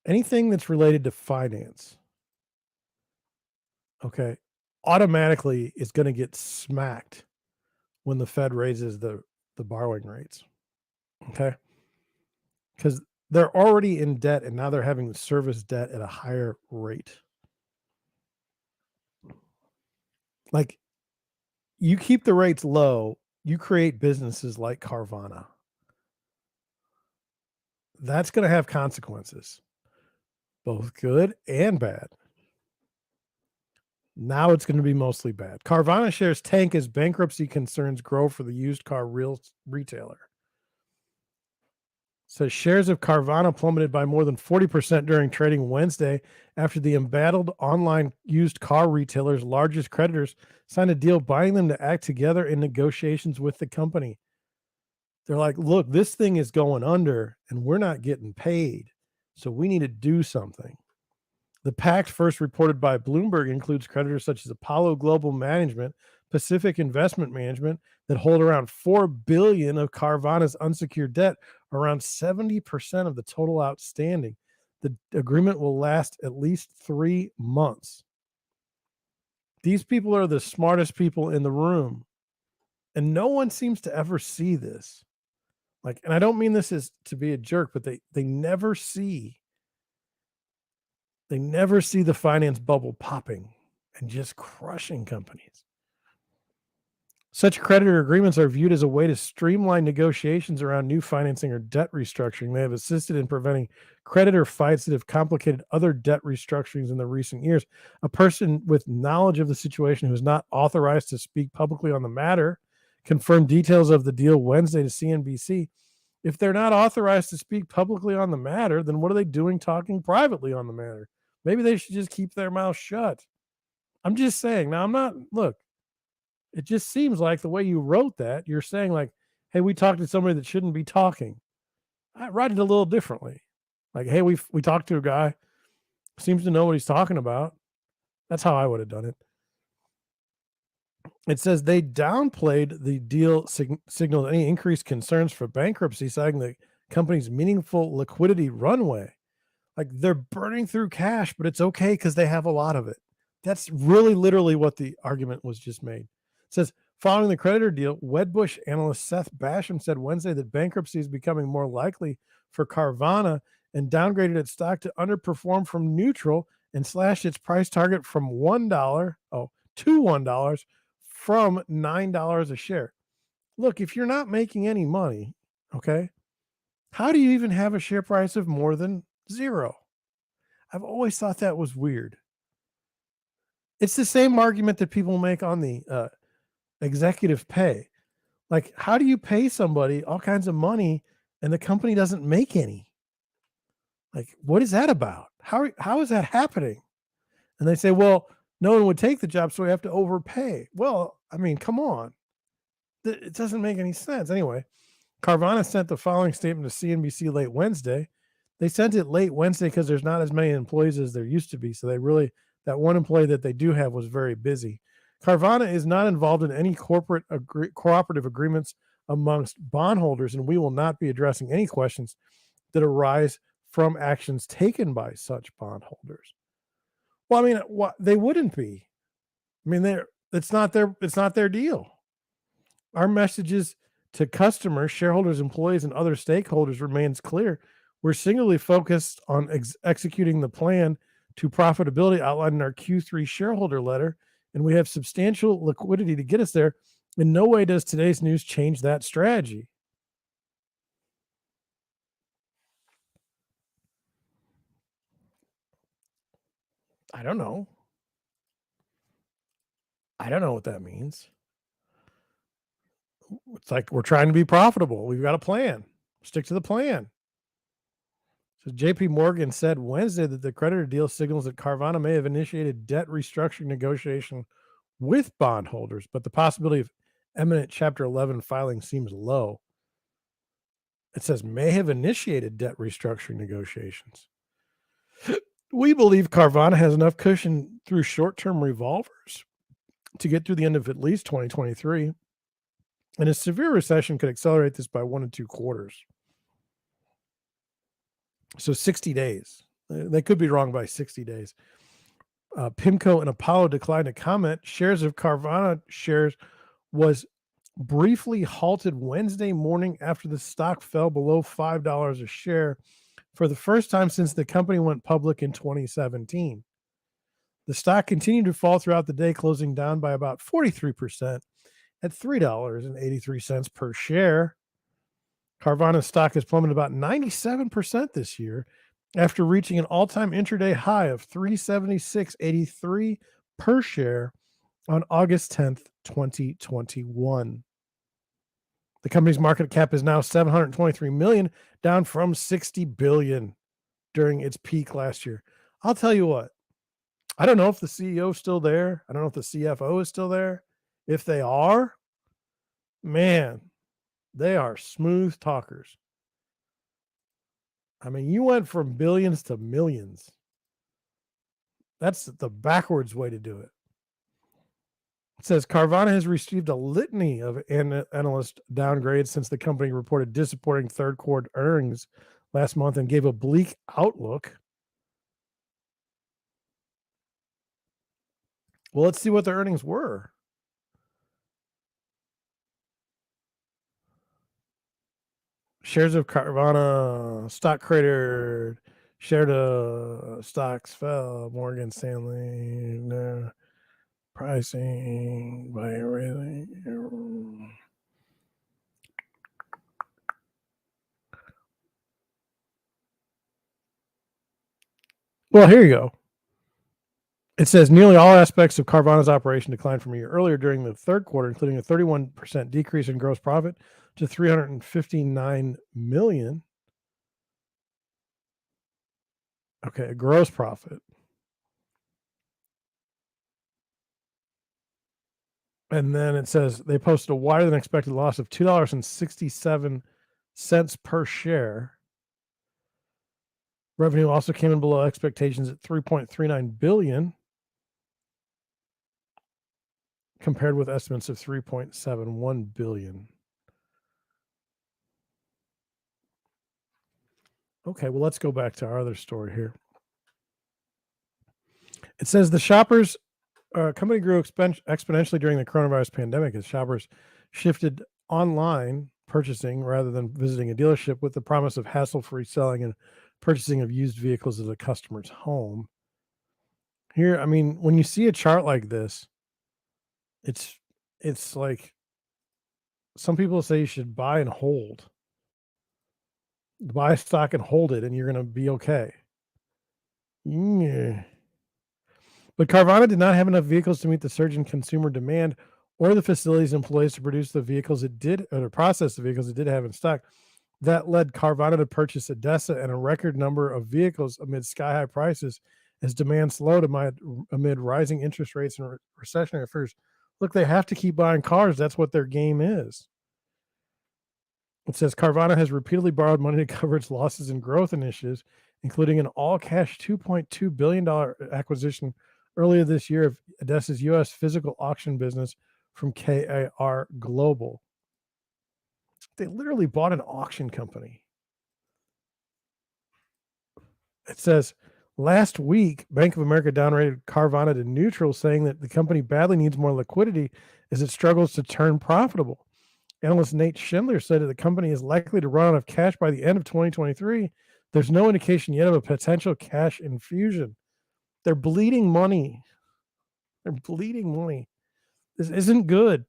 Anything that's related to finance, okay, automatically is going to get smacked when the Fed raises the borrowing rates. Okay? Because they're already in debt and now they're having to service debt at a higher rate. Like, you keep the rates low, you create businesses like Carvana. That's going to have consequences, both good and bad. Now it's going to be mostly bad. Carvana shares tank as bankruptcy concerns grow for the used car retailer. Says shares of Carvana plummeted by more than 40% during trading Wednesday after the embattled online used car retailer's largest creditors signed a deal buying them to act together in negotiations with the company. They're like, look, this thing is going under and we're not getting paid. So we need to do something. The pact, first reported by Bloomberg, includes creditors such as Apollo Global Management, Pacific Investment Management, that hold around $4 billion of Carvana's unsecured debt, around 70% of the total outstanding. The agreement will last at least 3 months. These people are the smartest people in the room, and no one seems to ever see this. Like, and I don't mean this as to be a jerk, but they never see. They never see the finance bubble popping and just crushing companies. Such creditor agreements are viewed as a way to streamline negotiations around new financing or debt restructuring. They have assisted in preventing creditor fights that have complicated other debt restructurings in the recent years. A person with knowledge of the situation who is not authorized to speak publicly on the matter confirmed details of the deal Wednesday to CNBC. If they're not authorized to speak publicly on the matter, then what are they doing talking privately on the matter? Maybe they should just keep their mouth shut. I'm just saying. Now, I'm not, look, it just seems like the way you wrote that, you're saying, like, hey, we talked to somebody that shouldn't be talking. I write it a little differently. Like, hey, we talked to a guy, seems to know what he's talking about. That's how I would have done it. It says they downplayed the deal, signaled any increased concerns for bankruptcy, citing the company's meaningful liquidity runway. Like, they're burning through cash, but it's okay because they have a lot of it. That's really literally what the argument was just made. It says, following the creditor deal, Wedbush analyst Seth Basham said Wednesday that bankruptcy is becoming more likely for Carvana and downgraded its stock to underperform from neutral and slashed its price target from $1 to $1 from $9 a share. Look, if you're not making any money, okay, how do you even have a share price of more than 0? I've always thought that was weird. It's the same argument that people make on the executive pay. Like, how do you pay somebody all kinds of money and the company doesn't make any? Like, what is that about? How is that happening? And they say, well, no one would take the job, so we have to overpay. Well, I mean, come on. It doesn't make any sense. Anyway, Carvana sent the following statement to CNBC late Wednesday. They sent it late Wednesday because there's not as many employees as there used to be. So that one employee that they do have was very busy. Carvana is not involved in any cooperative agreements amongst bondholders, and we will not be addressing any questions that arise from actions taken by such bondholders. Well, I mean, they wouldn't be. I mean, it's not their deal. Our messages to customers, shareholders, employees, and other stakeholders remains clear. We're singularly focused on executing the plan to profitability outlined in our Q3 shareholder letter, and we have substantial liquidity to get us there. In no way does today's news change that strategy. I don't know. I don't know what that means. It's like we're trying to be profitable. We've got a plan. Stick to the plan. So JP Morgan said Wednesday that the creditor deal signals that Carvana may have initiated debt restructuring negotiation with bondholders, but the possibility of imminent Chapter 11 filing seems low. It says may have initiated debt restructuring negotiations. We believe Carvana has enough cushion through short-term revolvers to get through the end of at least 2023, and a severe recession could accelerate this by 1 to 2 quarters. So 60 days. They could be wrong by 60 days. PIMCO and Apollo declined to comment. Shares of Carvana shares was briefly halted Wednesday morning after the stock fell below $5 a share for the first time since the company went public in 2017. The stock continued to fall throughout the day, closing down by about 43% at $3.83 per share. Carvana's stock has plummeted about 97% this year after reaching an all-time intraday high of $376.83 per share on August 10th, 2021. The company's market cap is now $723 million, down from $60 billion during its peak last year. I'll tell you what, I don't know if the CEO is still there. I don't know if the CFO is still there. If they are, man, they are smooth talkers. I mean, you went from billions to millions. That's the backwards way to do it. It says Carvana has received a litany of analyst downgrades since the company reported disappointing third quarter earnings last month and gave a bleak outlook. Well, let's see what the earnings were. Shares of Carvana stock cratered. Share to stocks fell. Morgan Stanley pricing by really. Well, here you go. It says nearly all aspects of Carvana's operation declined from a year earlier during the third quarter, including a 31% decrease in gross profit to $359 million. Okay, gross profit. And then it says they posted a wider than expected loss of $2.67 per share. Revenue also came in below expectations at $3.39 billion, compared with estimates of $3.71 billion. Okay, well, let's go back to our other story here. It says the shoppers company grew exponentially during the coronavirus pandemic as shoppers shifted online purchasing rather than visiting a dealership with the promise of hassle-free selling and purchasing of used vehicles at a customer's home. Here, I mean, when you see a chart like this, it's like some people say you should buy and hold. Buy stock and hold it, and you're going to be okay. Yeah. But Carvana did not have enough vehicles to meet the surge in consumer demand or the facility's employees to produce the vehicles it did, or to process the vehicles it did have in stock. That led Carvana to purchase ADESA and a record number of vehicles amid sky-high prices as demand slowed amid rising interest rates and recessionary fears. Look, they have to keep buying cars. That's what their game is. It says Carvana has repeatedly borrowed money to cover its losses and growth initiatives, including an all-cash $2.2 billion acquisition earlier this year of ADESA's U.S. physical auction business from KAR Global. They literally bought an auction company. It says last week, Bank of America downgraded Carvana to neutral, saying that the company badly needs more liquidity as it struggles to turn profitable. Analyst Nate Schindler said that the company is likely to run out of cash by the end of 2023. There's no indication yet of a potential cash infusion. They're bleeding money. They're bleeding money. This isn't good.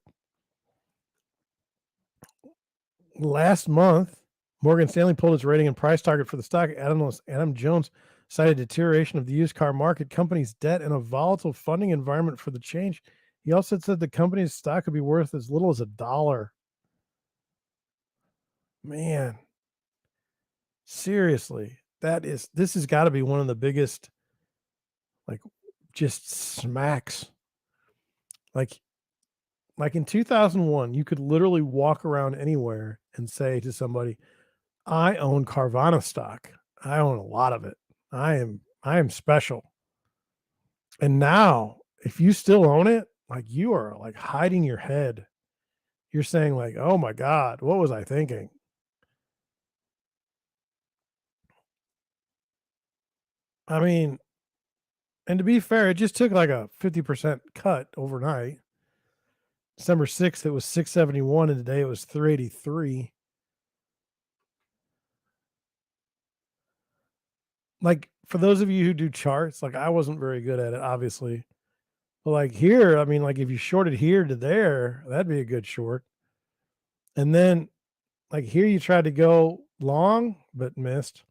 Last month, Morgan Stanley pulled its rating and price target for the stock. Analyst Adam Jones cited deterioration of the used car market, company's debt, and a volatile funding environment for the change. He also said the company's stock could be worth as little as $1. Man, seriously, this has got to be one of the biggest, like, just smacks. Like in 2001, you could literally walk around anywhere and say to somebody, I own Carvana stock. I own a lot of it. I am special. And now, if you still own it, like you are like hiding your head. You're saying like, "Oh my god, what was I thinking?" I mean, and to be fair, it just took like a 50% cut overnight. December 6th, it was 671, and today it was 383. Like, for those of you who do charts, like I wasn't very good at it, obviously. But like here, I mean, like if you shorted here to there, that'd be a good short. And then like here you tried to go long, but missed.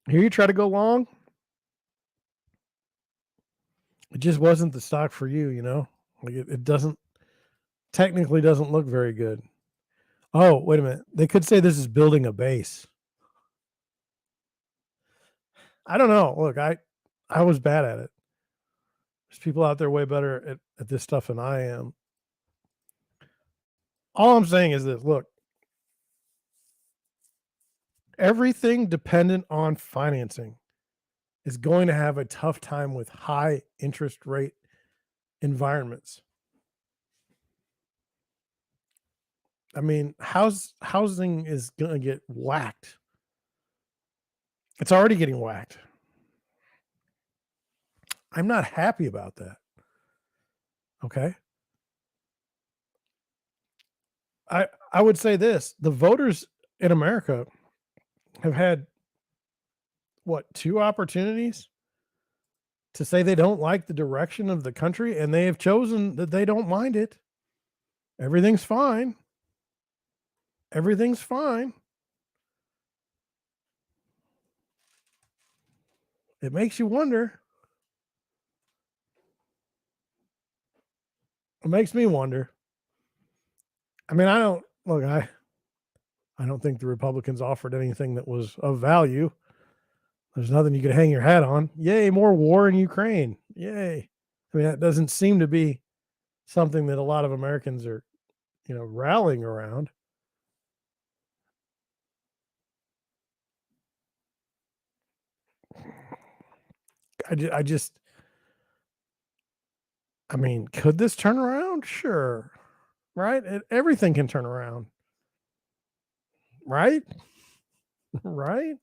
Here you try to go long, it just wasn't the stock for you, you know? Like it doesn't technically doesn't look very good. Oh, wait a minute. They could say this is building a base. I don't know. Look, I was bad at it. There's people out there way better at this stuff than I am. All I'm saying is this look, everything dependent on financing is going to have a tough time with high interest rate environments. I mean, housing is going to get whacked. It's already getting whacked. I'm not happy about that. Okay. I would say this the voters in America have had what, two opportunities to say they don't like the direction of the country, and they have chosen that they don't mind it. Everything's fine. Everything's fine. It makes you wonder. It makes me wonder. I mean, I don't look, I don't think the Republicans offered anything that was of value. There's nothing you could hang your hat on. Yay, more war in Ukraine. Yay. I mean, that doesn't seem to be something that a lot of Americans are, rallying around. I just, I mean, could this turn around? Sure. Right? Everything can turn around. Right? Right?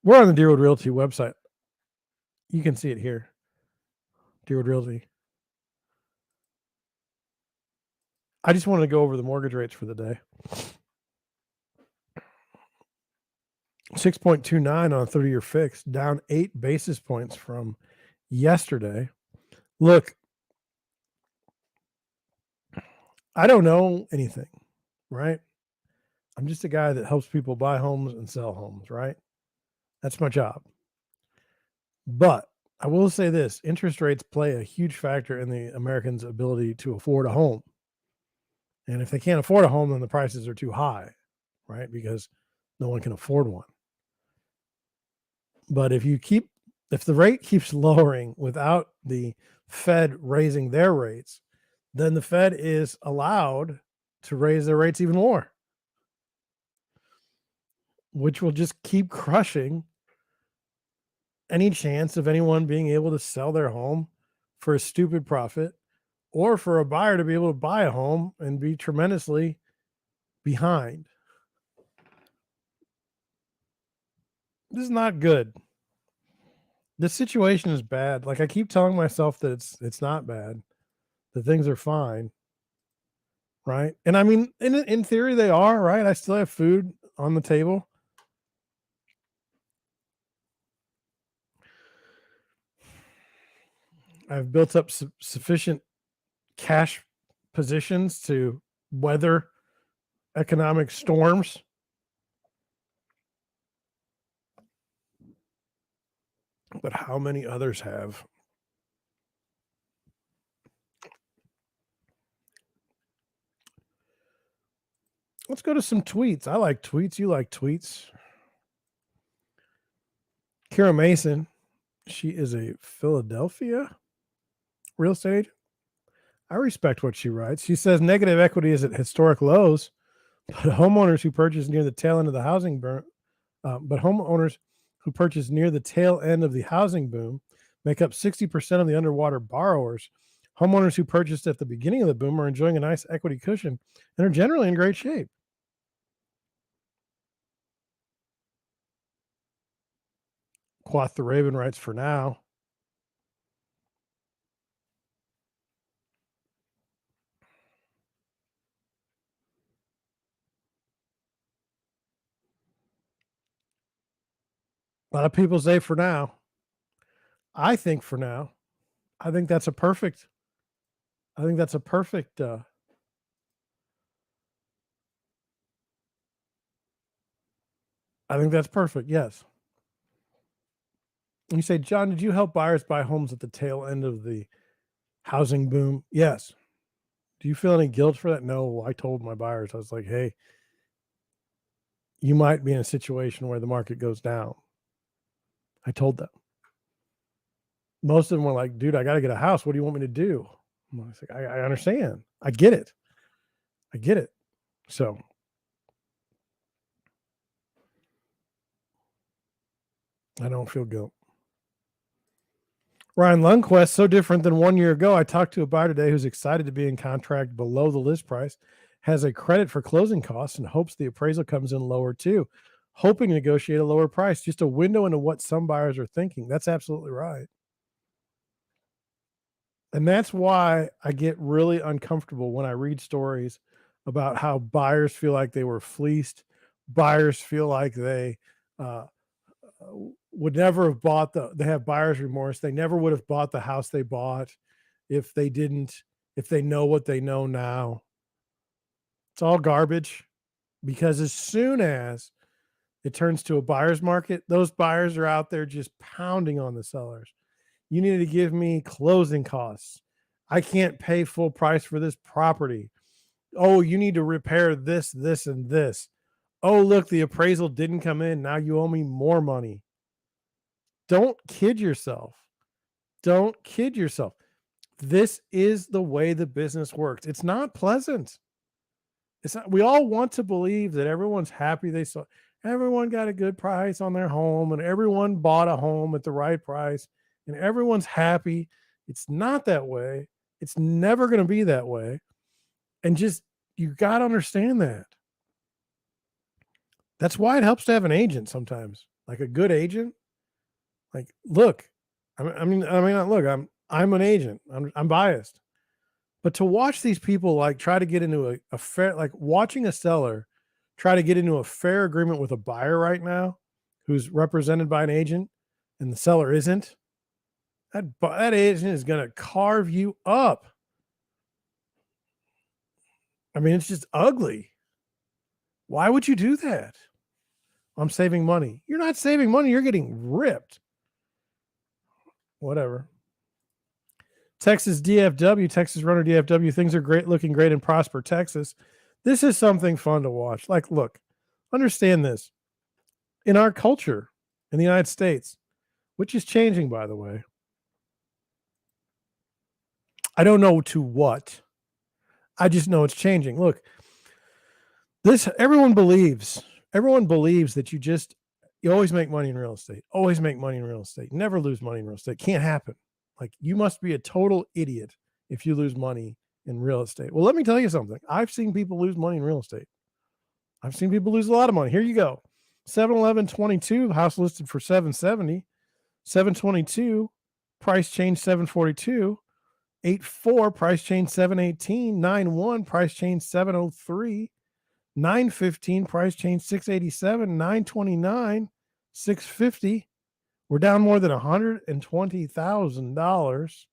We're on the Deerwood Realty website. You can see it here. Deerwood Realty. I just wanted to go over the mortgage rates for the day. 6.29 on a 30-year fix, down 8 basis points from yesterday. Look, I don't know anything, right? I'm just a guy that helps people buy homes and sell homes, right? That's my job. But I will say this, interest rates play a huge factor in the Americans' ability to afford a home. And if they can't afford a home, then the prices are too high, right? Because no one can afford one. But if the rate keeps lowering without the Fed raising their rates, then the Fed is allowed to raise their rates even more, which will just keep crushing any chance of anyone being able to sell their home for a stupid profit, or for a buyer to be able to buy a home and be tremendously behind. This is not good. This situation is bad. Like I keep telling myself that it's not bad, that things are fine, right? And I mean, in theory, they are, right? I still have food on the table. I've built up sufficient cash positions to weather economic storms. But how many others have? Let's go to some tweets. I like tweets. You like tweets. Kara Mason, she is a Philadelphia real estate agent. I respect what she writes. She says negative equity is at historic lows, but homeowners who purchase near the tail end of the housing boom, make up 60% of the underwater borrowers. Homeowners who purchased at the beginning of the boom are enjoying a nice equity cushion and are generally in great shape. Quoth the Raven writes, for now. A lot of people say for now. I think for now. I think that's a perfect. I think that's a perfect. I think that's perfect. Yes. You say, John, did you help buyers buy homes at the tail end of the housing boom? Yes. Do you feel any guilt for that? No. I told my buyers, I was like, hey, you might be in a situation where the market goes down. I told them. Most of them were like, dude, I got to get a house. What do you want me to do? I was like, I understand. I get it. I get it. So I don't feel guilt. Ryan Lundquist, so different than 1 year ago. I talked to a buyer today who's excited to be in contract below the list price, has a credit for closing costs, and hopes the appraisal comes in lower too, hoping to negotiate a lower price. Just a window into what some buyers are thinking. That's absolutely right. And that's why I get really uncomfortable when I read stories about how buyers feel like they were fleeced. Buyers feel like they uh, would never have they have buyer's remorse. They never would have bought the house they bought if they know what they know now. It's all garbage, because as soon as it turns to a buyer's market, those buyers are out there just pounding on the sellers. You need to give me closing costs. I can't pay full price for this property. Oh, you need to repair this, this, and this. Oh, look, the appraisal didn't come in. Now you owe me more money. Don't kid yourself. Don't kid yourself. This is the way the business works. It's not pleasant. It's not, we all want to believe that everyone's happy everyone got a good price on their home and everyone bought a home at the right price and everyone's happy. It's not that way. It's never going to be that way. And just, you got to understand that. That's why it helps to have an agent sometimes, like a good agent. Like, look, look, I'm an agent. I'm biased. But to watch these people like try to get into a fair, like watching a seller try to get into a fair agreement with a buyer right now who's represented by an agent and the seller isn't, that agent is going to carve you up. I mean, it's just ugly. Why would you do that? I'm saving money. You're not saving money. You're getting ripped. Whatever. Texas DFW, Texas Runner DFW. Things are great, looking great in Prosper, Texas. This is something fun to watch. Like, look, understand this. In our culture in the United States, which is changing, by the way, I don't know to what. I just know it's changing. Look, everyone believes that you always make money in real estate. Always make money in real estate. Never lose money in real estate. Can't happen. Like, you must be a total idiot if you lose money in real estate. Well, let me tell you something. I've seen people lose money in real estate. I've seen people lose a lot of money. Here you go. 71122, house listed for 770. 722, price change 742. 84, price change 718. 91, price change 703. 915, price change 687. 929, 650. We're down more than $120,000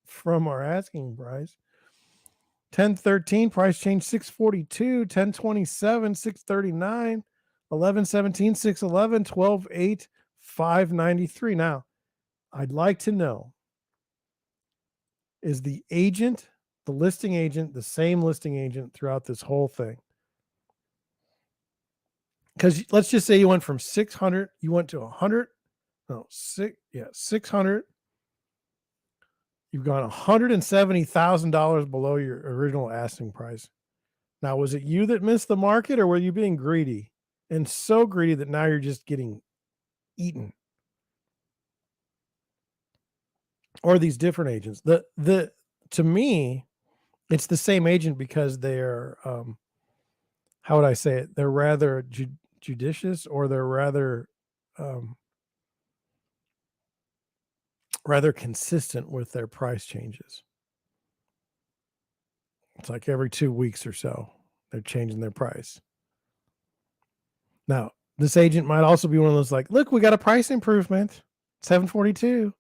from our asking price. 1013, price change 642. 1027, 639. 1117, 611. 12.8, 593. Now, I'd like to know, is the listing agent, the same listing agent throughout this whole thing? Because let's just say you went from 600, you went to 100, no, 600, You've gone $170,000 below your original asking price. Now, was it you that missed the market, or were you being greedy? And so greedy that now you're just getting eaten. Or these different agents. The to me, it's the same agent because they're how would I say it? They're rather judicious, or they're um, rather consistent with their price changes. It's like every 2 weeks or so, they're changing their price. Now, this agent might also be one of those like, look, we got a price improvement, 742.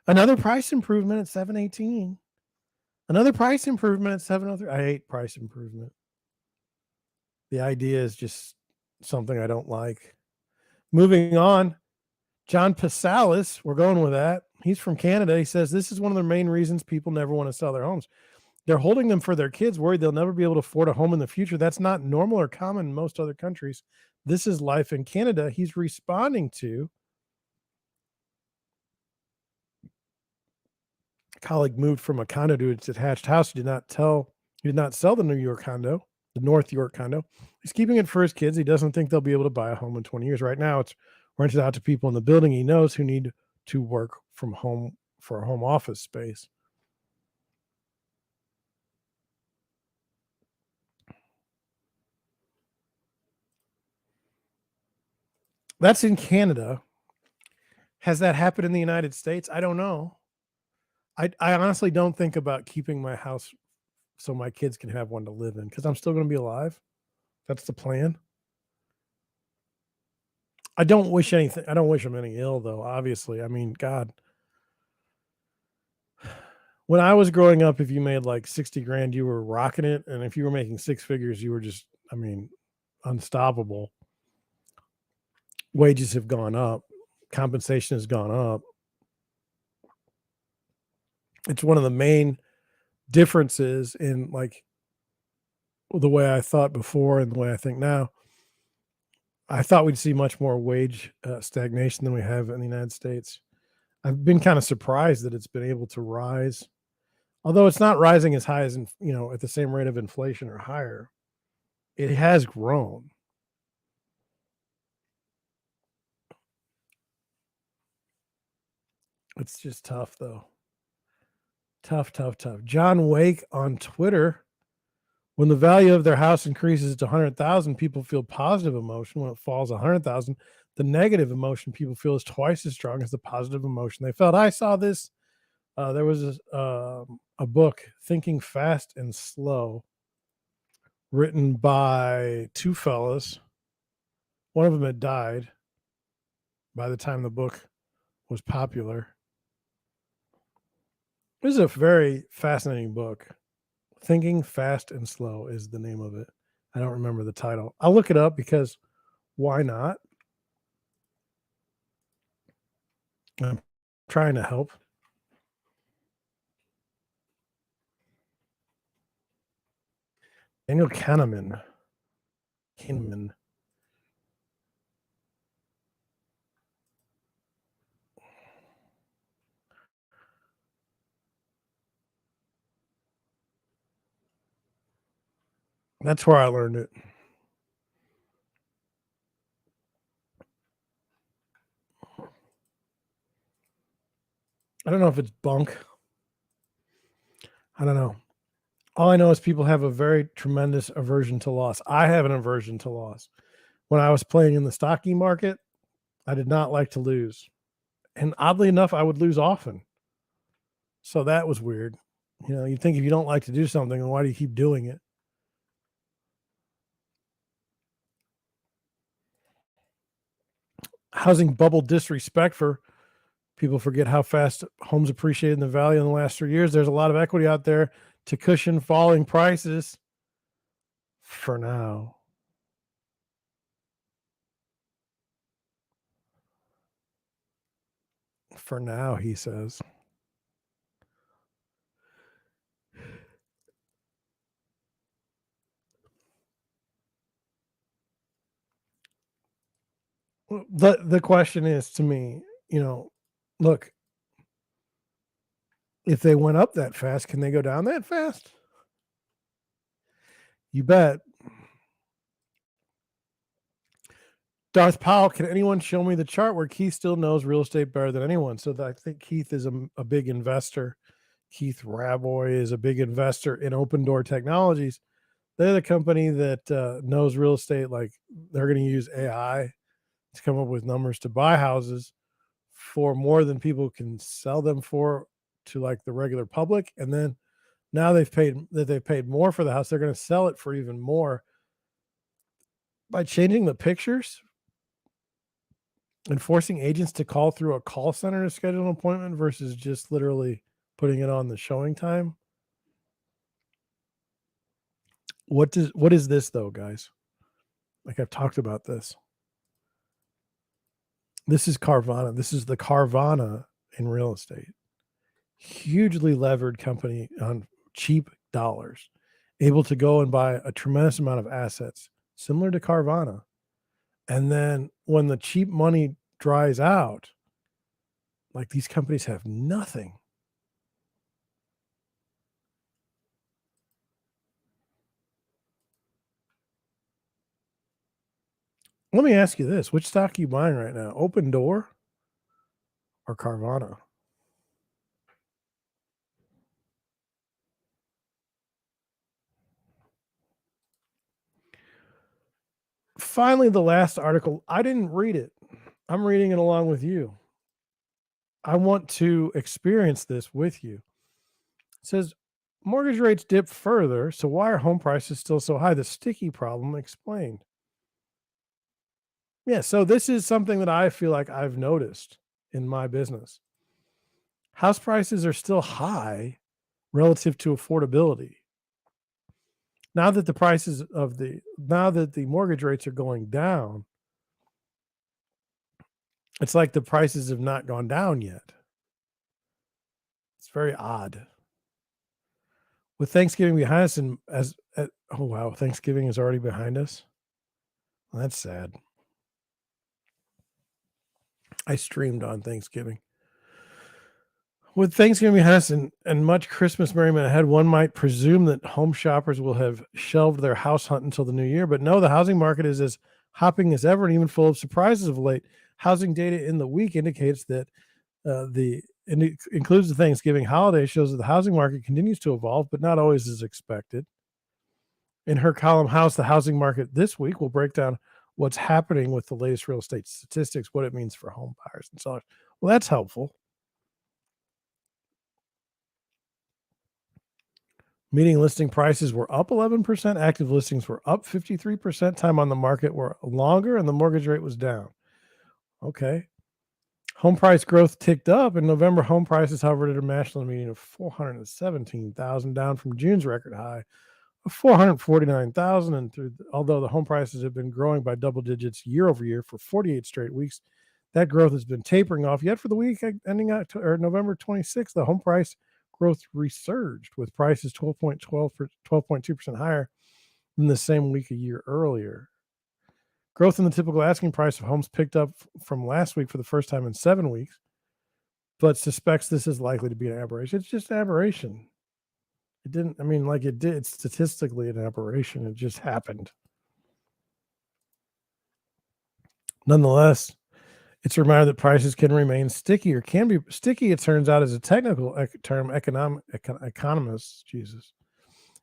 Another price improvement at 718. Another price improvement at 703. I hate price improvement. The idea is just something I don't like. Moving on, John Pasalis, we're going with that. He's from Canada. He says this is one of the main reasons people never want to sell their homes. They're holding them for their kids, worried they'll never be able to afford a home in the future. That's not normal or common in most other countries. This is life in Canada. He's responding to a colleague moved from a condo to a detached house. He did not sell the New York condo, the North York condo. He's keeping it for his kids. He doesn't think they'll be able to buy a home in 20 years. Right now, it's rented out to people in the building he knows who need to work from home for a home office space. That's in Canada. Has that happened in the United States? I don't know. I honestly don't think about keeping my house so my kids can have one to live in because I'm still going to be alive. That's the plan. I don't wish anything. I don't wish them any ill, though. Obviously, I mean, God, when I was growing up, if you made like 60 grand, you were rocking it, and if you were making six figures, you were just, I mean, unstoppable. Wages have gone up, compensation has gone up. It's one of the main differences in like the way I thought before and the way I think now. I thought we'd see much more wage stagnation than we have in the United States. I've been kind of surprised that it's been able to rise, although it's not rising as high as at the same rate of inflation or higher. It has grown. It's just tough though. Tough, tough, tough. John Wake on Twitter. When the value of their house increases to 100,000, people feel positive emotion. When it falls 100,000, the negative emotion people feel is twice as strong as the positive emotion they felt. I saw this. There was a book, Thinking Fast and Slow, written by two fellas. One of them had died by the time the book was popular. This is a very fascinating book. Thinking Fast and Slow is the name of it. I don't remember the title. I'll look it up because why not? I'm trying to help. Daniel Kahneman. Kahneman. That's where I learned it. I don't know if it's bunk. I don't know. All I know is people have a very tremendous aversion to loss. I have an aversion to loss. When I was playing in the stocking market, I did not like to lose. And oddly enough, I would lose often. So that was weird. You'd think if you don't like to do something, then why do you keep doing it? Housing bubble disrespect for people forget how fast homes appreciated in the value in the last 3 years. There's a lot of equity out there to cushion falling prices for now. For now, he says. The question is to me, look, If they went up that fast, can they go down that fast? You bet. Darth Powell, can anyone show me the chart where Keith still knows real estate better than anyone? So I think Keith is a big investor. Keith Raboy is a big investor in Open Door Technologies. They're the company that knows real estate. Like they're going to use AI to come up with numbers to buy houses for more than people can sell them for to like the regular public. And then now they've paid more for the house. They're going to sell it for even more by changing the pictures and forcing agents to call through a call center to schedule an appointment versus just literally putting it on the showing time. What is this though, guys? Like I've talked about this. This is Carvana. This is the Carvana in real estate. Hugely levered company on cheap dollars, able to go and buy a tremendous amount of assets, similar to Carvana. And then when the cheap money dries out, like these companies have nothing. Let me ask you this. Which stock are you buying right now? Open Door or Carvana? Finally, the last article. I didn't read it. I'm reading it along with you. I want to experience this with you. It says mortgage rates dip further, so why are home prices still so high? The sticky problem explained. Yeah, so this is something that I feel like I've noticed in my business. House prices are still high relative to affordability. Now that the mortgage rates are going down, it's like the prices have not gone down yet. It's very odd. With Thanksgiving behind us oh wow, Thanksgiving is already behind us. Well, that's sad. I streamed on Thanksgiving. With Thanksgiving behind us and much Christmas merriment ahead, one might presume that home shoppers will have shelved their house hunt until the new year. But no, the housing market is as hopping as ever and even full of surprises of late. Housing data in the week indicates that includes the Thanksgiving holiday, shows that the housing market continues to evolve, but not always as expected. In her column, How's the Housing Market This Week, we'll break down what's happening with the latest real estate statistics, what it means for home buyers and sellers. Well, that's helpful. Median listing prices were up 11%. Active listings were up 53%. Time on the market were longer, and the mortgage rate was down. Okay. Home price growth ticked up. In November, home prices hovered at a national median of 417,000, down from June's record high of 449,000. And although the home prices have been growing by double digits year over year for 48 straight weeks, that growth has been tapering off. Yet for the week ending November 26th, the home price growth resurged, with prices 12.2% higher than the same week a year earlier. Growth in the typical asking price of homes picked up from last week for the first time in 7 weeks, but suspects this is likely to be an aberration. It's just an aberration. It's statistically an aberration. It just happened. Nonetheless, it's a reminder that prices can remain sticky, or can be sticky, it turns out, is a technical term economists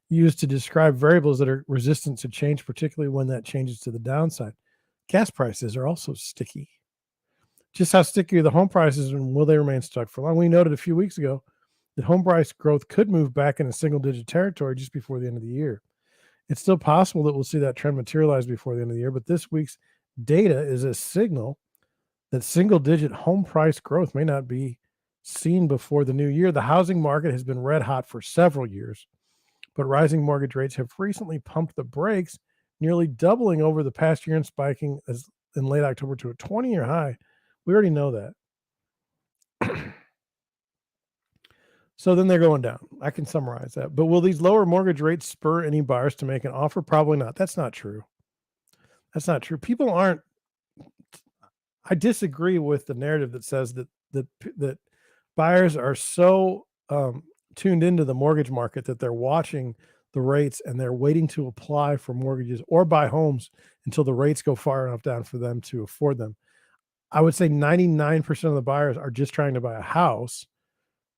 use to describe variables that are resistant to change, particularly when that changes to the downside. Gas prices are also sticky. Just how sticky are the home prices, and will they remain stuck for long? We noted a few weeks ago that home price growth could move back into single-digit territory just before the end of the year. It's still possible that we'll see that trend materialize before the end of the year, but this week's data is a signal that single-digit home price growth may not be seen before the new year. The housing market has been red hot for several years, but rising mortgage rates have recently pumped the brakes, nearly doubling over the past year and spiking as in late October to a 20-year high. We already know that. So then they're going down. I can summarize that. But will these lower mortgage rates spur any buyers to make an offer? Probably not. That's not true. People aren't. I disagree with the narrative that says that buyers are so tuned into the mortgage market that they're watching the rates and they're waiting to apply for mortgages or buy homes until the rates go far enough down for them to afford them. I would say 99% of the buyers are just trying to buy a house,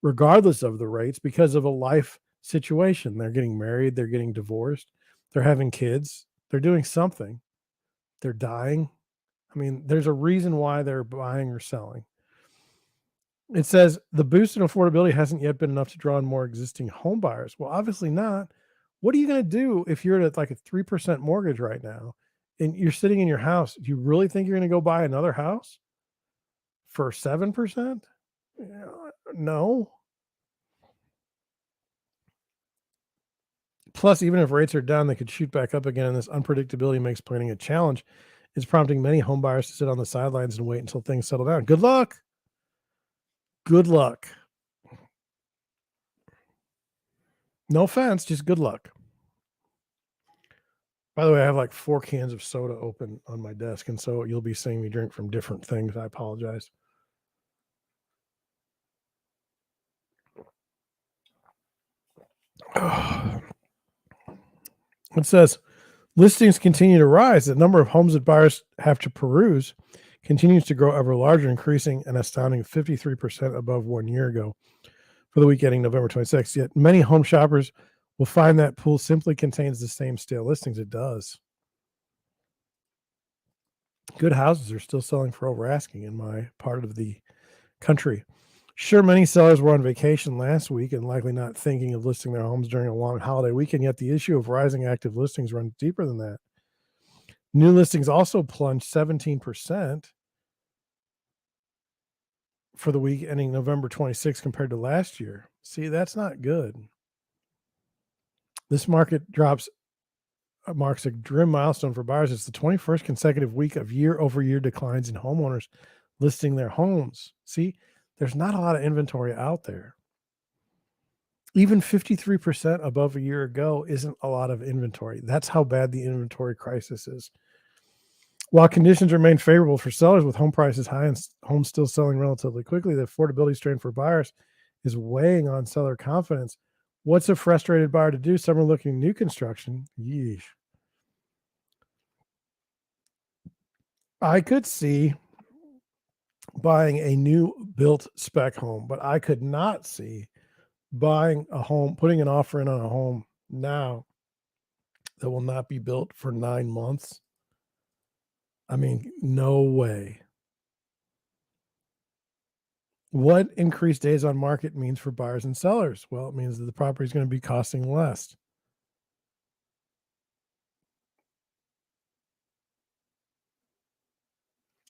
regardless of the rates, because of a life situation. They're getting married, they're getting divorced, they're having kids, they're doing something, they're dying. I mean, there's a reason why they're buying or selling. It says the boost in affordability hasn't yet been enough to draw in more existing home buyers. Well, obviously not. What are you going to do if you're at like a 3% mortgage right now and you're sitting in your house? Do you really think you're going to go buy another house for 7%? No. Plus, even if rates are down, they could shoot back up again, and this unpredictability makes planning a challenge. It's prompting many home buyers to sit on the sidelines and wait until things settle down. Good luck. Good luck. No offense, just good luck. By the way, I have like 4 cans of soda open on my desk, and so you'll be seeing me drink from different things. I apologize. It says listings continue to rise. The number of homes that buyers have to peruse continues to grow ever larger, increasing an astounding 53% above 1 year ago for the week ending November 26th. Yet many home shoppers will find that pool simply contains the same stale listings. It does. Good houses are still selling for over asking in my part of the country. Sure, many sellers were on vacation last week and likely not thinking of listing their homes during a long holiday weekend, yet the issue of rising active listings runs deeper than that. New listings also plunged 17% for the week ending November 26th compared to last year. See, that's not good. This market drops marks a grim milestone for buyers. It's the 21st consecutive week of year-over-year declines in homeowners listing their homes. See, there's not a lot of inventory out there. Even 53% above a year ago isn't a lot of inventory. That's how bad the inventory crisis is. While conditions remain favorable for sellers with home prices high and homes still selling relatively quickly, the affordability strain for buyers is weighing on seller confidence. What's a frustrated buyer to do? Some are looking new construction. Yeesh. I could see buying a new built spec home, but I could not see buying a home, putting an offer in on a home now that will not be built for 9 months. I mean, no way. What increased days on market means for buyers and sellers? Well, it means that the property is going to be costing less.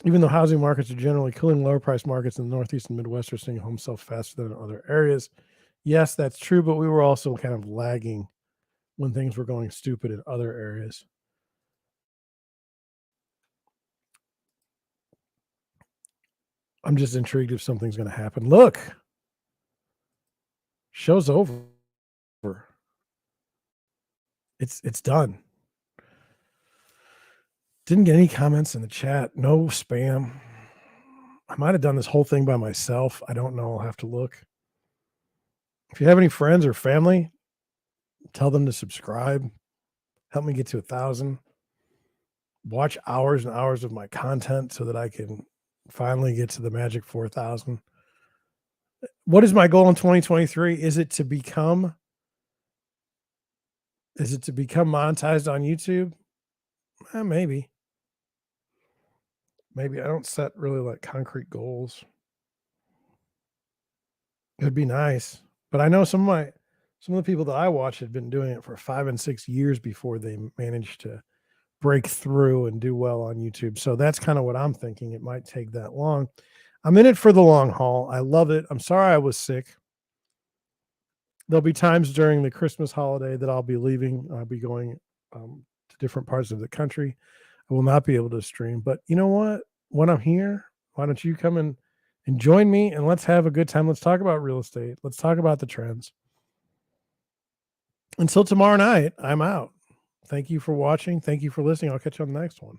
Even though housing markets are generally cooling, lower price markets in the Northeast and Midwest are seeing homes sell faster than in other areas. Yes, that's true, but we were also kind of lagging when things were going stupid in other areas. I'm just intrigued if something's going to happen. Look, show's over. It's done. Didn't get any comments in the chat. No spam. I might have done this whole thing by myself. I don't know. I'll have to look. If you have any friends or family, tell them to subscribe. Help me get to 1,000. Watch hours and hours of my content so that I can finally get to the magic 4,000. What is my goal in 2023? Is it to become monetized on YouTube? Maybe. Maybe I don't set really like concrete goals. It'd be nice, but I know some of the people that I watch had been doing it for 5 and 6 years before they managed to break through and do well on YouTube. So that's kind of what I'm thinking. It might take that long. I'm in it for the long haul. I love it. I'm sorry I was sick. There'll be times during the Christmas holiday that I'll be leaving. I'll be going to different parts of the country. I will not be able to stream. But you know what? When I'm here, why don't you come and join me and let's have a good time. Let's talk about real estate. Let's talk about the trends. Until tomorrow night, I'm out. Thank you for watching. Thank you for listening. I'll catch you on the next one.